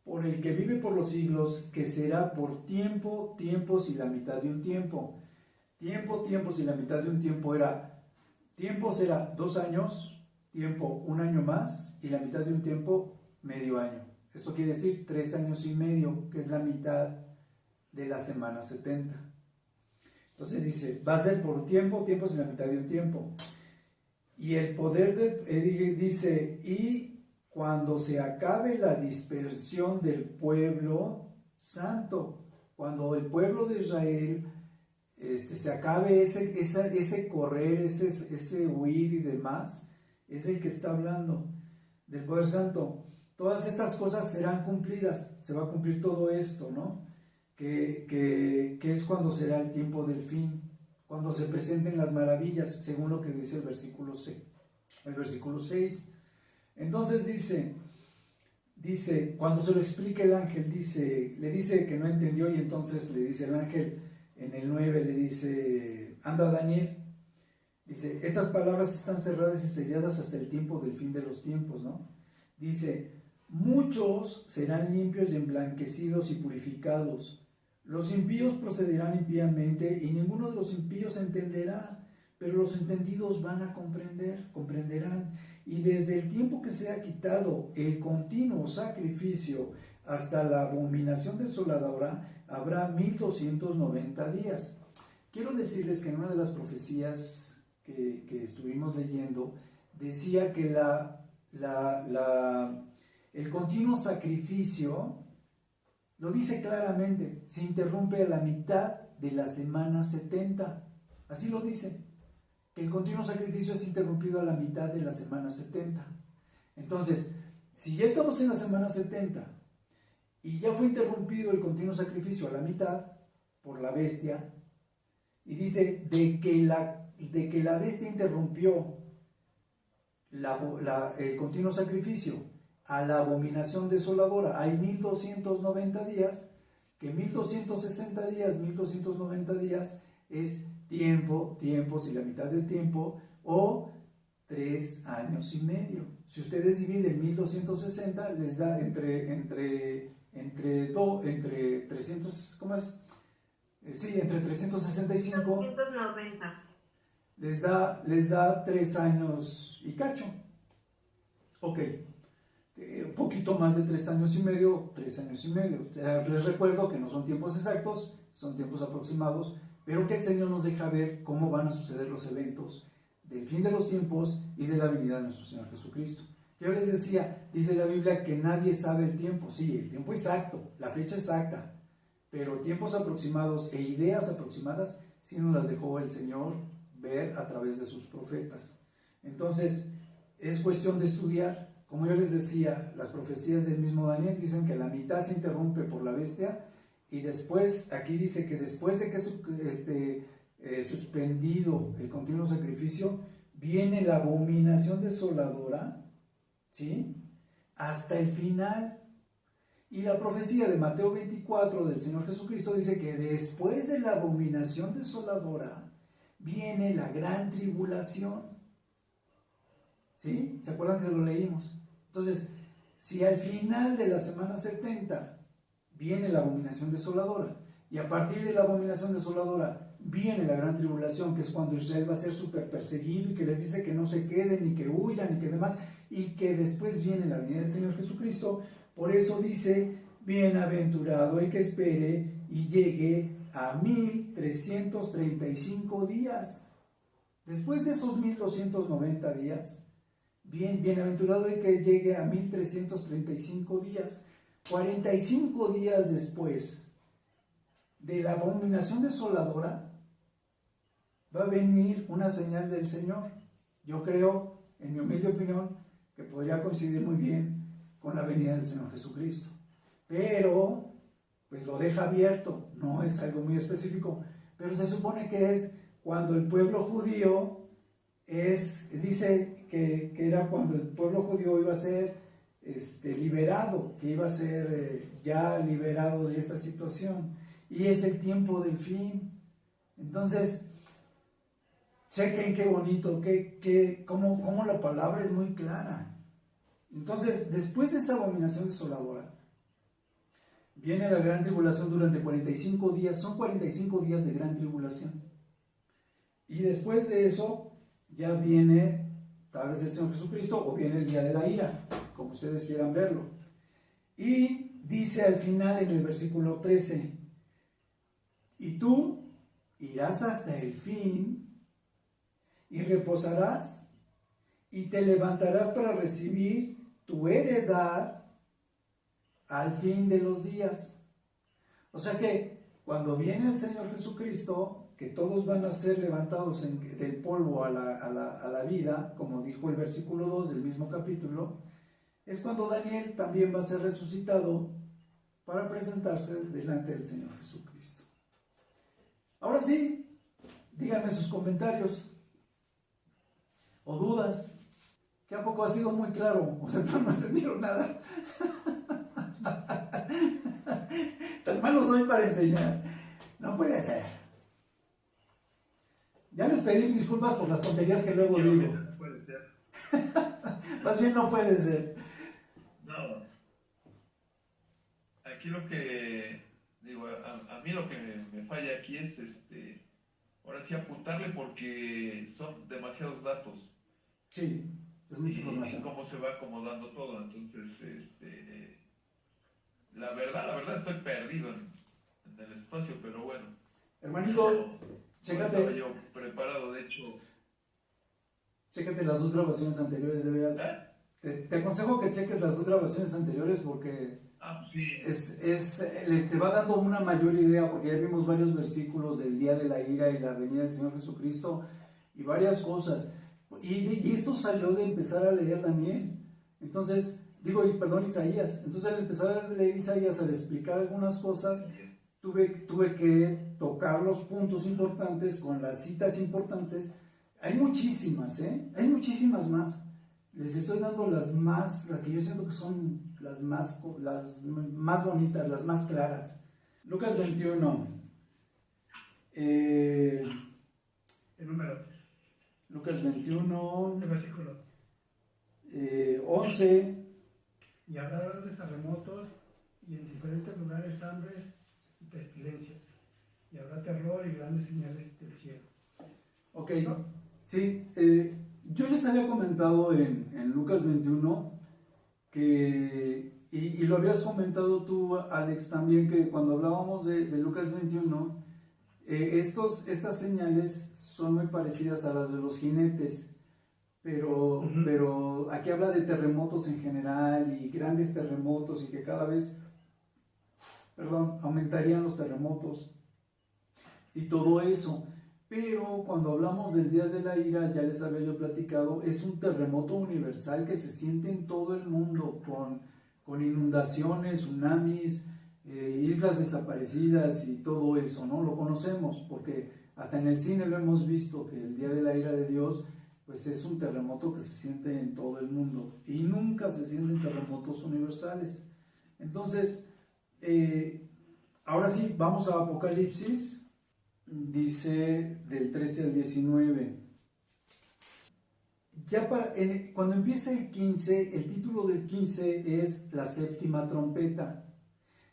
por el que vive por los siglos que será por tiempo, tiempos y la mitad de un tiempo. Tiempos, y la mitad de un tiempo era, tiempos era 2 años, tiempo 1 año más, y la mitad de un tiempo medio año. Esto quiere decir 3 años y medio, que es la mitad de la semana 70. Entonces dice, va a ser por tiempos y la mitad de un tiempo. Y el poder dice, y cuando se acabe la dispersión del pueblo santo, cuando el pueblo de Israel se acabe ese correr, ese huir y demás, es el que está hablando del poder santo. Todas estas cosas serán cumplidas, se va a cumplir todo esto, ¿no? Que es cuando será el tiempo del fin, cuando se presenten las maravillas, según lo que dice el versículo 6. Entonces dice, cuando se lo explica el ángel, le dice que no entendió, y entonces le dice el ángel en el 9, le dice, anda Daniel, dice, estas palabras están cerradas y selladas hasta el tiempo del fin de los tiempos, ¿no? Dice, muchos serán limpios y emblanquecidos y purificados. Los impíos procederán impíamente y ninguno de los impíos entenderá, pero los entendidos van a comprenderán. Y desde el tiempo que se ha quitado el continuo sacrificio hasta la abominación desoladora, habrá 1290 días. Quiero decirles que en una de las profecías que estuvimos leyendo, decía que el continuo sacrificio, lo dice claramente, se interrumpe a la mitad de la semana 70. Así lo dice, que el continuo sacrificio es interrumpido a la mitad de la semana 70. Entonces, si ya estamos en la semana 70 y ya fue interrumpido el continuo sacrificio a la mitad por la bestia, y dice de que la bestia interrumpió el continuo sacrificio a la abominación desoladora, hay 1290 días, que 1260 días, 1290 días es tiempos y la mitad del tiempo, o 3 años y medio. Si ustedes dividen 1260, les da entre 300, ¿cómo es? Sí, entre 365, 290. les da 3 años y cacho. Ok, un poquito más de 3 años y medio, 3 años y medio. Les recuerdo que no son tiempos exactos, son tiempos aproximados, pero que el Señor nos deja ver cómo van a suceder los eventos del fin de los tiempos y de la venida de nuestro Señor Jesucristo. Yo les decía, dice la Biblia que nadie sabe el tiempo. Sí, el tiempo exacto, la fecha exacta, pero tiempos aproximados e ideas aproximadas sí nos las dejó el Señor ver a través de sus profetas. Entonces, es cuestión de estudiar. Como yo les decía, las profecías del mismo Daniel dicen que la mitad se interrumpe por la bestia, y después, aquí dice que después de que suspendido el continuo sacrificio, viene la abominación desoladora, ¿sí? Hasta el final. Y la profecía de Mateo 24 del Señor Jesucristo dice que después de la abominación desoladora viene la gran tribulación. ¿Sí? ¿Se acuerdan que lo leímos? Entonces, si al final de la semana 70 viene la abominación desoladora, y a partir de la abominación desoladora viene la gran tribulación, que es cuando Israel va a ser súper perseguido y que les dice que no se queden y que huyan y que demás, y que después viene la venida del Señor Jesucristo. Por eso dice, bienaventurado el que espere y llegue a 1335 días. Después de esos 1290 días, bienaventurado el que llegue a 1335 días. 45 días después de la abominación desoladora va a venir una señal del Señor. Yo creo, en mi humilde opinión, que podría coincidir muy bien con la venida del Señor Jesucristo, pero pues lo deja abierto, no es algo muy específico, pero se supone que es cuando el pueblo judío dice que era cuando el pueblo judío iba a ser liberado, que iba a ser ya liberado de esta situación, y es el tiempo del fin. Entonces, chequen qué bonito, cómo la palabra es muy clara. Entonces, después de esa abominación desoladora, viene la gran tribulación durante 45 días, son 45 días de gran tribulación. Y después de eso ya viene tal vez el Señor Jesucristo o viene el día de la ira, como ustedes quieran verlo. Y dice al final en el versículo 13, y tú irás hasta el fin y reposarás y te levantarás para recibir tu heredad al fin de los días. O sea que cuando viene el Señor Jesucristo, que todos van a ser levantados del polvo a la vida, como dijo el versículo 2 del mismo capítulo, es cuando Daniel también va a ser resucitado para presentarse delante del Señor Jesucristo. Ahora sí, díganme sus comentarios o dudas, que a poco ha sido muy claro, o sea, no entendieron nada. Tan malo soy para enseñar, no puede ser. Ya les pedí disculpas por las tonterías que luego digo. No puede ser. Más bien no puede ser. No. Aquí lo que digo, a mí lo que me falla aquí es ahora sí apuntarle porque son demasiados datos. Sí, es mucha Y información. cómo se va acomodando todo. Entonces, la verdad estoy perdido en el espacio, pero bueno. Hermanito, No estaba yo preparado, de hecho. Chécate las dos grabaciones anteriores, de veras. Te aconsejo que cheques las dos grabaciones anteriores porque Sí. te va dando una mayor idea, porque ya vimos varios versículos del día de la ira y la venida del Señor Jesucristo y varias cosas. Y esto salió de empezar a leer Daniel. Entonces, Isaías. Entonces, al empezar a leer Isaías, al explicar algunas cosas, tuve que tocar los puntos importantes con las citas importantes. Hay muchísimas, hay muchísimas más. Les estoy dando las que yo siento que son las más bonitas, las más claras. Lucas 21. El número. Lucas 21. El versículo. 11. Y habrá grandes terremotos y en diferentes lugares hambres y pestilencias. Y habrá terror y grandes señales del cielo. Ok, sí. Yo les había comentado en Lucas 21 que, y lo habías comentado tú, Alex, también, que cuando hablábamos de Lucas 21, estas señales son muy parecidas a las de los jinetes, pero aquí habla de terremotos en general y grandes terremotos y que cada vez, aumentarían los terremotos y todo eso. Pero cuando hablamos del día de la ira, ya les había yo platicado, es un terremoto universal que se siente en todo el mundo, con inundaciones, tsunamis, islas desaparecidas y todo eso, ¿no? Lo conocemos porque hasta en el cine lo hemos visto, que el día de la ira de Dios, pues es un terremoto que se siente en todo el mundo y nunca se sienten terremotos universales. Entonces, ahora sí, vamos a Apocalipsis. Dice del 13 al 19. Cuando empieza el 15, el título del 15 es la séptima trompeta.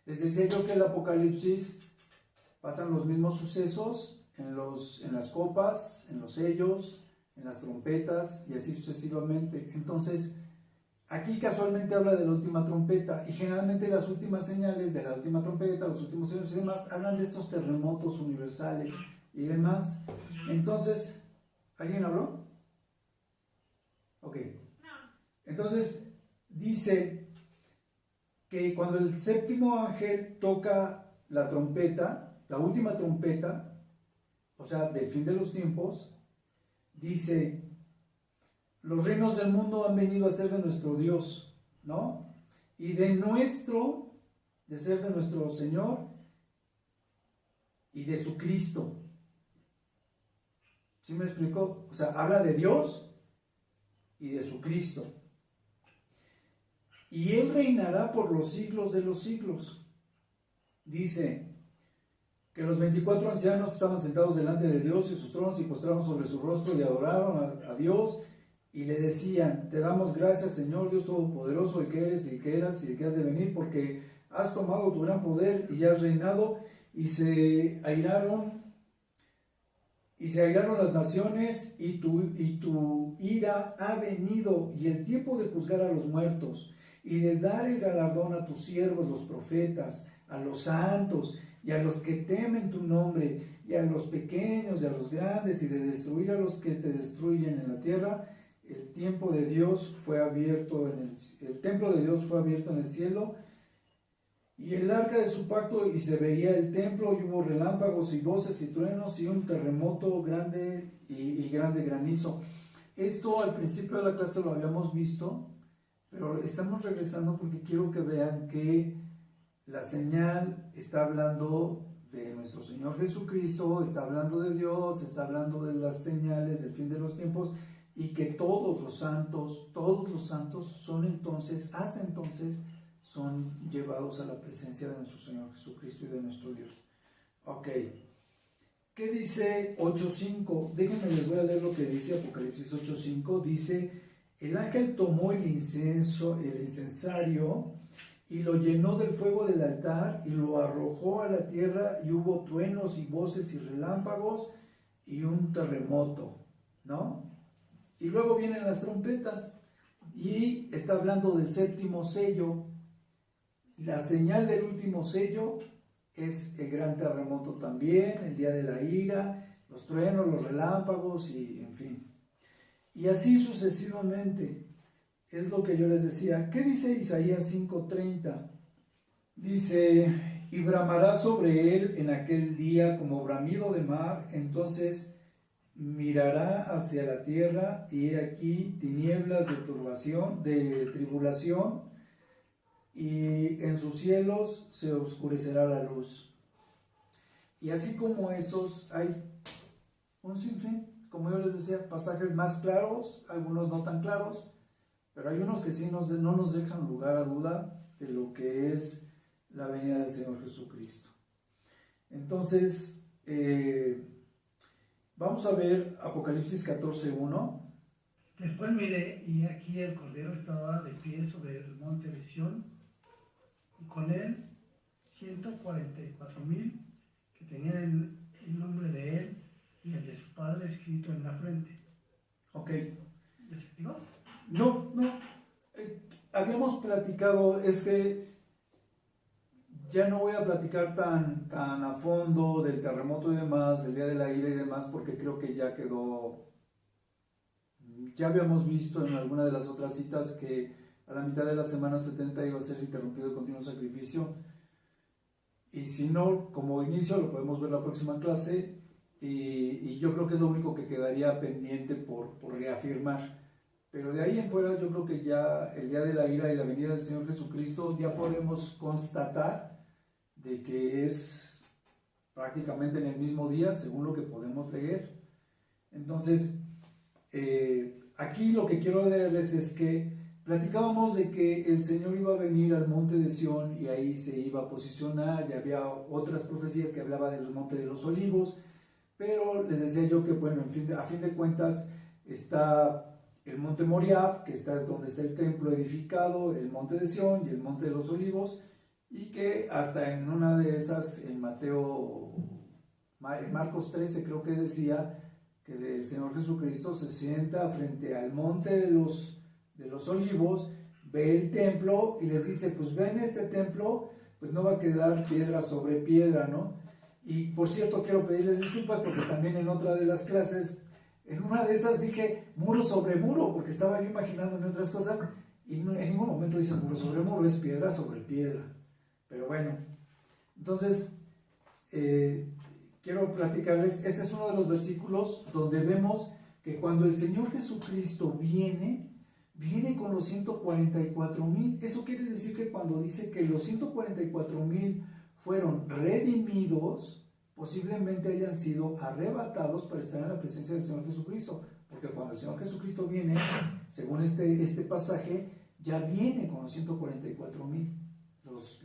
Les decía yo que el Apocalipsis pasan los mismos sucesos en las copas, en los sellos, en las trompetas y así sucesivamente. Entonces, aquí casualmente habla de la última trompeta y generalmente las últimas señales de la última trompeta, los últimos sellos y demás, hablan de estos terremotos universales y demás. Entonces, ¿alguien habló? Ok. Entonces, dice que cuando el séptimo ángel toca la trompeta, la última trompeta, o sea, del fin de los tiempos, dice: los reinos del mundo han venido a ser de nuestro Dios, ¿no? Y de ser de nuestro Señor y de su Cristo. ¿Sí me explico? O sea, habla de Dios y de su Cristo. Y Él reinará por los siglos de los siglos. Dice que los 24 ancianos estaban sentados delante de Dios y sus tronos y postraron sobre su rostro y adoraron a Dios. Y le decían: te damos gracias, Señor Dios Todopoderoso, el que eres, el que eras y el que has de venir, porque has tomado tu gran poder y has reinado. Y se airaron Y se airaron las naciones, y tu ira ha venido, y el tiempo de juzgar a los muertos, y de dar el galardón a tus siervos, los profetas, a los santos, y a los que temen tu nombre, y a los pequeños y a los grandes, y de destruir a los que te destruyen en la tierra. El templo de Dios fue abierto en el cielo, y el arca de su pacto, y se veía el templo, y hubo relámpagos y voces y truenos, y un terremoto grande y grande granizo. Esto al principio de la clase lo habíamos visto, pero estamos regresando porque quiero que vean que la señal está hablando de nuestro Señor Jesucristo, está hablando de Dios, está hablando de las señales del fin de los tiempos, y que todos los santos son entonces, hasta entonces, son llevados a la presencia de nuestro Señor Jesucristo y de nuestro Dios. Ok. ¿Qué dice 8.5? Déjenme, les voy a leer lo que dice Apocalipsis 8.5. Dice: el ángel tomó el incensario, y lo llenó del fuego del altar, y lo arrojó a la tierra, y hubo truenos y voces y relámpagos, y un terremoto, ¿no? Y luego vienen las trompetas, y está hablando del séptimo sello. La señal del último sello es el gran terremoto también, el día de la ira, los truenos, los relámpagos, y en fin. Y así sucesivamente. Es lo que yo les decía. ¿Qué dice Isaías 5:30? Dice: y bramará sobre él en aquel día como bramido de mar, entonces mirará hacia la tierra, y he aquí tinieblas de tribulación, y en sus cielos se oscurecerá la luz. Y así como esos, hay un sinfín, como yo les decía, pasajes más claros, algunos no tan claros, pero hay unos que sí no nos dejan lugar a duda de lo que es la venida del Señor Jesucristo. Entonces, vamos a ver Apocalipsis 14:1. Después miré, y aquí el Cordero estaba de pie sobre el monte de Sión, y con él 144,000 que tenían el nombre de él y el de su padre escrito en la frente. Ok. ¿Les explicó? No. Habíamos platicado, es que ya no voy a platicar tan a fondo del terremoto y demás, del día de la ira y demás, porque creo que ya quedó. Ya habíamos visto en alguna de las otras citas que a la mitad de la semana 70 iba a ser interrumpido el continuo sacrificio. Y si no, como inicio, lo podemos ver la próxima clase. Y yo creo que es lo único que quedaría pendiente por reafirmar. Pero de ahí en fuera, yo creo que ya el día de la ira y la venida del Señor Jesucristo ya podemos constatar de que es prácticamente en el mismo día, según lo que podemos leer. Entonces, aquí lo que quiero leerles es que platicábamos de que el Señor iba a venir al monte de Sión y ahí se iba a posicionar. Ya había otras profecías que hablaban del monte de los olivos, pero les decía yo que, bueno, a fin de cuentas está el monte Moriah, que está donde está el templo edificado, el monte de Sión y el monte de los olivos, y que hasta en una de esas, en Marcos 13 creo que decía que el Señor Jesucristo se sienta frente al monte de los olivos, ve el templo y les dice: pues ven, este templo pues no va a quedar piedra sobre piedra, ¿no? Y por cierto, quiero pedirles disculpas porque también en otra de las clases, en una de esas dije muro sobre muro, porque estaba yo imaginándome otras cosas, y en ningún momento dice muro sobre muro, es piedra sobre piedra. Pero bueno, entonces quiero platicarles, este es uno de los versículos donde vemos que cuando el Señor Jesucristo viene con los 144,000. Eso quiere decir que cuando dice que los 144,000 fueron redimidos, posiblemente hayan sido arrebatados para estar en la presencia del Señor Jesucristo, porque cuando el Señor Jesucristo viene, según este pasaje, ya viene con los 144,000, los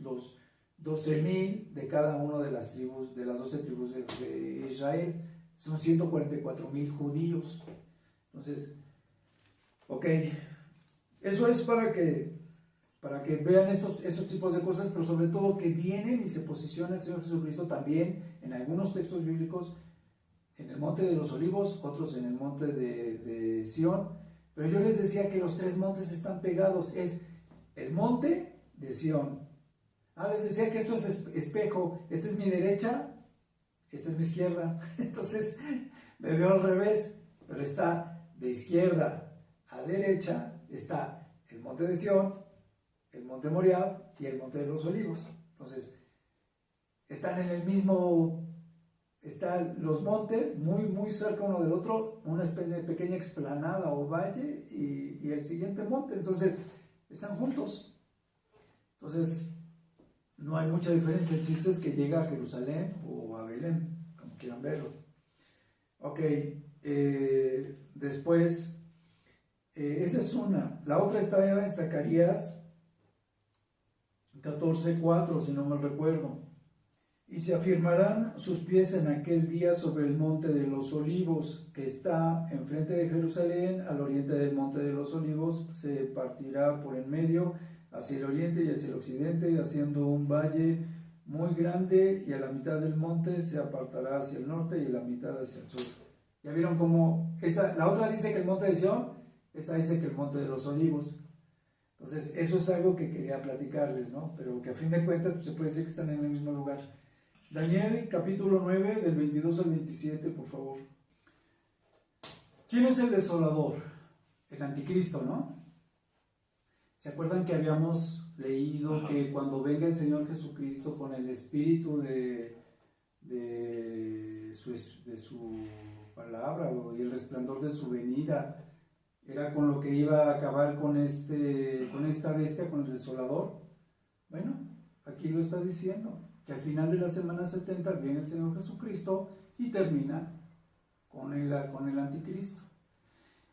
12,000 de cada una de las tribus, de las 12 tribus de Israel, son 144,000 judíos. Entonces, ok, eso es para que vean estos tipos de cosas, pero sobre todo que vienen y se posiciona el Señor Jesucristo también en algunos textos bíblicos en el monte de los olivos, otros en el monte de Sión, pero yo les decía que los 3 montes están pegados, es el monte de Sión. Les decía que esto es espejo, esta es mi derecha, esta es mi izquierda, entonces me veo al revés, pero está de izquierda a derecha, está el monte de Sión, el monte Moriah y el monte de los olivos. Entonces, están en el mismo, están los montes muy, muy cerca uno del otro, una pequeña explanada o valle y el siguiente monte, entonces están juntos. Entonces, no hay mucha diferencia, el chiste es que llega a Jerusalén o a Belén, como quieran verlo. Ok, después, esa es una. La otra está en Zacarías 14:4, si no mal recuerdo. Y se afirmarán sus pies en aquel día sobre el monte de los olivos, que está enfrente de Jerusalén, al oriente del monte de los olivos, se partirá por en medio, hacia el oriente y hacia el occidente, haciendo un valle muy grande, y a la mitad del monte se apartará hacia el norte y a la mitad hacia el sur. ¿Ya vieron cómo? La otra dice que el monte de Sión, esta dice que el monte de los olivos. Entonces, eso es algo que quería platicarles, ¿no? Pero que a fin de cuentas pues, se puede decir que están en el mismo lugar. Daniel, capítulo 9, del 22 al 27, por favor. ¿Quién es el desolador? El anticristo, ¿no? ¿Se acuerdan que habíamos leído que cuando venga el Señor Jesucristo con el espíritu de su palabra y el resplandor de su venida, era con lo que iba a acabar con esta bestia, con el desolador? Bueno, aquí lo está diciendo, que al final de la semana 70 viene el Señor Jesucristo y termina con el anticristo.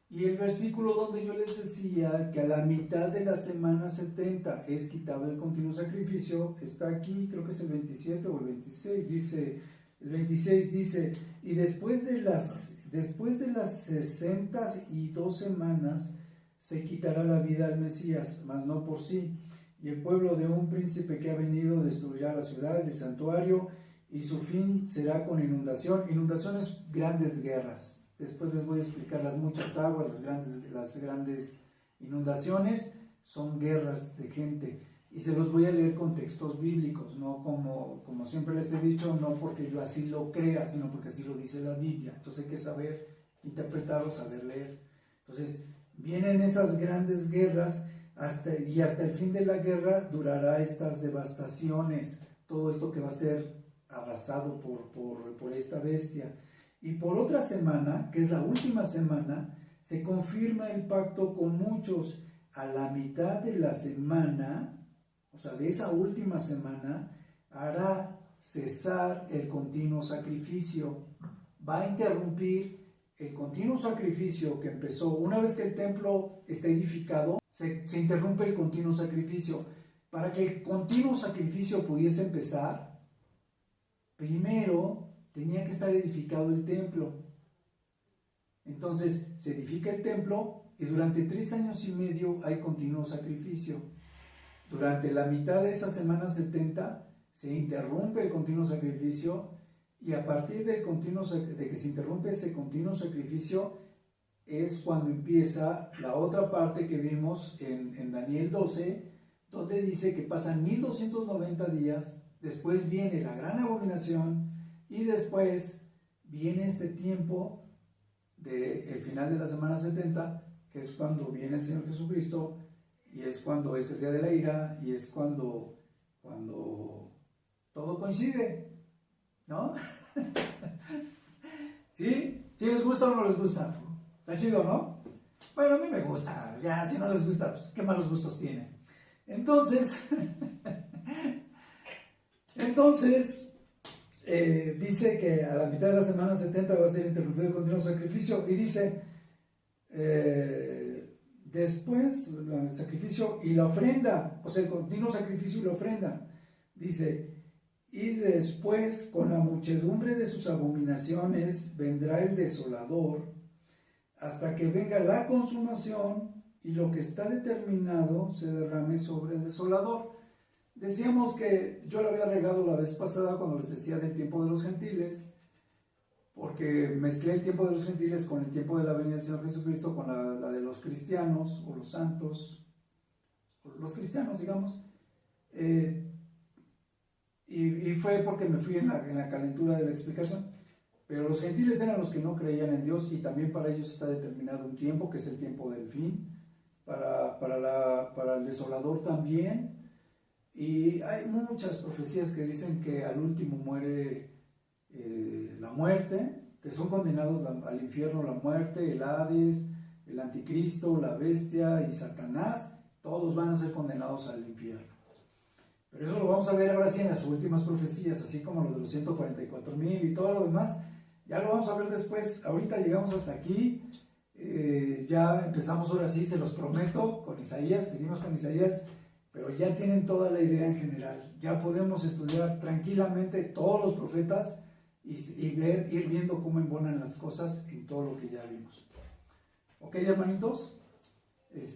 Y el versículo donde yo les decía que a la mitad de la semana 70 es quitado el continuo sacrificio, está aquí, creo que es el 27 o el 26, dice, el 26 dice, y después de las 62 semanas se quitará la vida al Mesías, mas no por sí, y el pueblo de un príncipe que ha venido destruirá la ciudad, el santuario, y su fin será con inundación. Inundaciones, grandes guerras. Después les voy a explicar las muchas aguas, las grandes inundaciones, son guerras de gente. Y se los voy a leer con textos bíblicos, no como siempre les he dicho, no porque yo así lo crea, sino porque así lo dice la Biblia. Entonces hay que saber interpretarlo, saber leer. Entonces vienen esas grandes guerras hasta el fin de la guerra durará estas devastaciones, todo esto que va a ser arrasado por esta bestia. Y por otra semana, que es la última semana, se confirma el pacto con muchos. A la mitad de la semana, o sea, de esa última semana, hará cesar el continuo sacrificio. Va a interrumpir el continuo sacrificio que empezó. Una vez que el templo está edificado, se interrumpe el continuo sacrificio. Para que el continuo sacrificio pudiese empezar, primero tenía que estar edificado el templo. Entonces se edifica el templo y durante 3 años y medio hay continuo sacrificio. Durante la mitad de esa semana 70 se interrumpe el continuo sacrificio, y a partir de que se interrumpe ese continuo sacrificio es cuando empieza la otra parte que vimos en Daniel 12, donde dice que pasan 1290 días, después viene la gran abominación, y después viene este tiempo del final de la semana 70, que es cuando viene el Señor Jesucristo, y es cuando es el día de la ira, y es cuando todo coincide, ¿no? ¿Sí? ¿Sí les gusta o no les gusta? Está chido, ¿no? Bueno, a mí me gusta, ya, si no les gusta, pues, ¿qué malos gustos tienen? Entonces, dice que a la mitad de la semana 70 va a ser interrumpido el continuo sacrificio, y dice, después el sacrificio y la ofrenda, o sea, el continuo sacrificio y la ofrenda, dice, y después con la muchedumbre de sus abominaciones vendrá el desolador, hasta que venga la consumación y lo que está determinado se derrame sobre el desolador. Decíamos que yo lo había regado la vez pasada cuando les decía del tiempo de los gentiles, porque mezclé el tiempo de los gentiles con el tiempo de la venida del Señor Jesucristo, con la de los cristianos o los santos, los cristianos, digamos, y fue porque me fui en la calentura de la explicación. Pero los gentiles eran los que no creían en Dios, y también para ellos está determinado un tiempo, que es el tiempo del fin, para el desolador también. Y hay muchas profecías que dicen que al último muere la muerte, que son condenados al infierno, la muerte, el Hades, el anticristo, la bestia y Satanás, todos van a ser condenados al infierno. Pero eso lo vamos a ver ahora sí en las últimas profecías, así como lo de los 144,000 y todo lo demás, ya lo vamos a ver después. Ahorita llegamos hasta aquí, ya empezamos ahora sí, se los prometo, con Isaías, seguimos con Isaías, pero ya tienen toda la idea en general, ya podemos estudiar tranquilamente todos los profetas y ir viendo cómo embonan las cosas en todo lo que ya vimos. ¿Ok, hermanitos?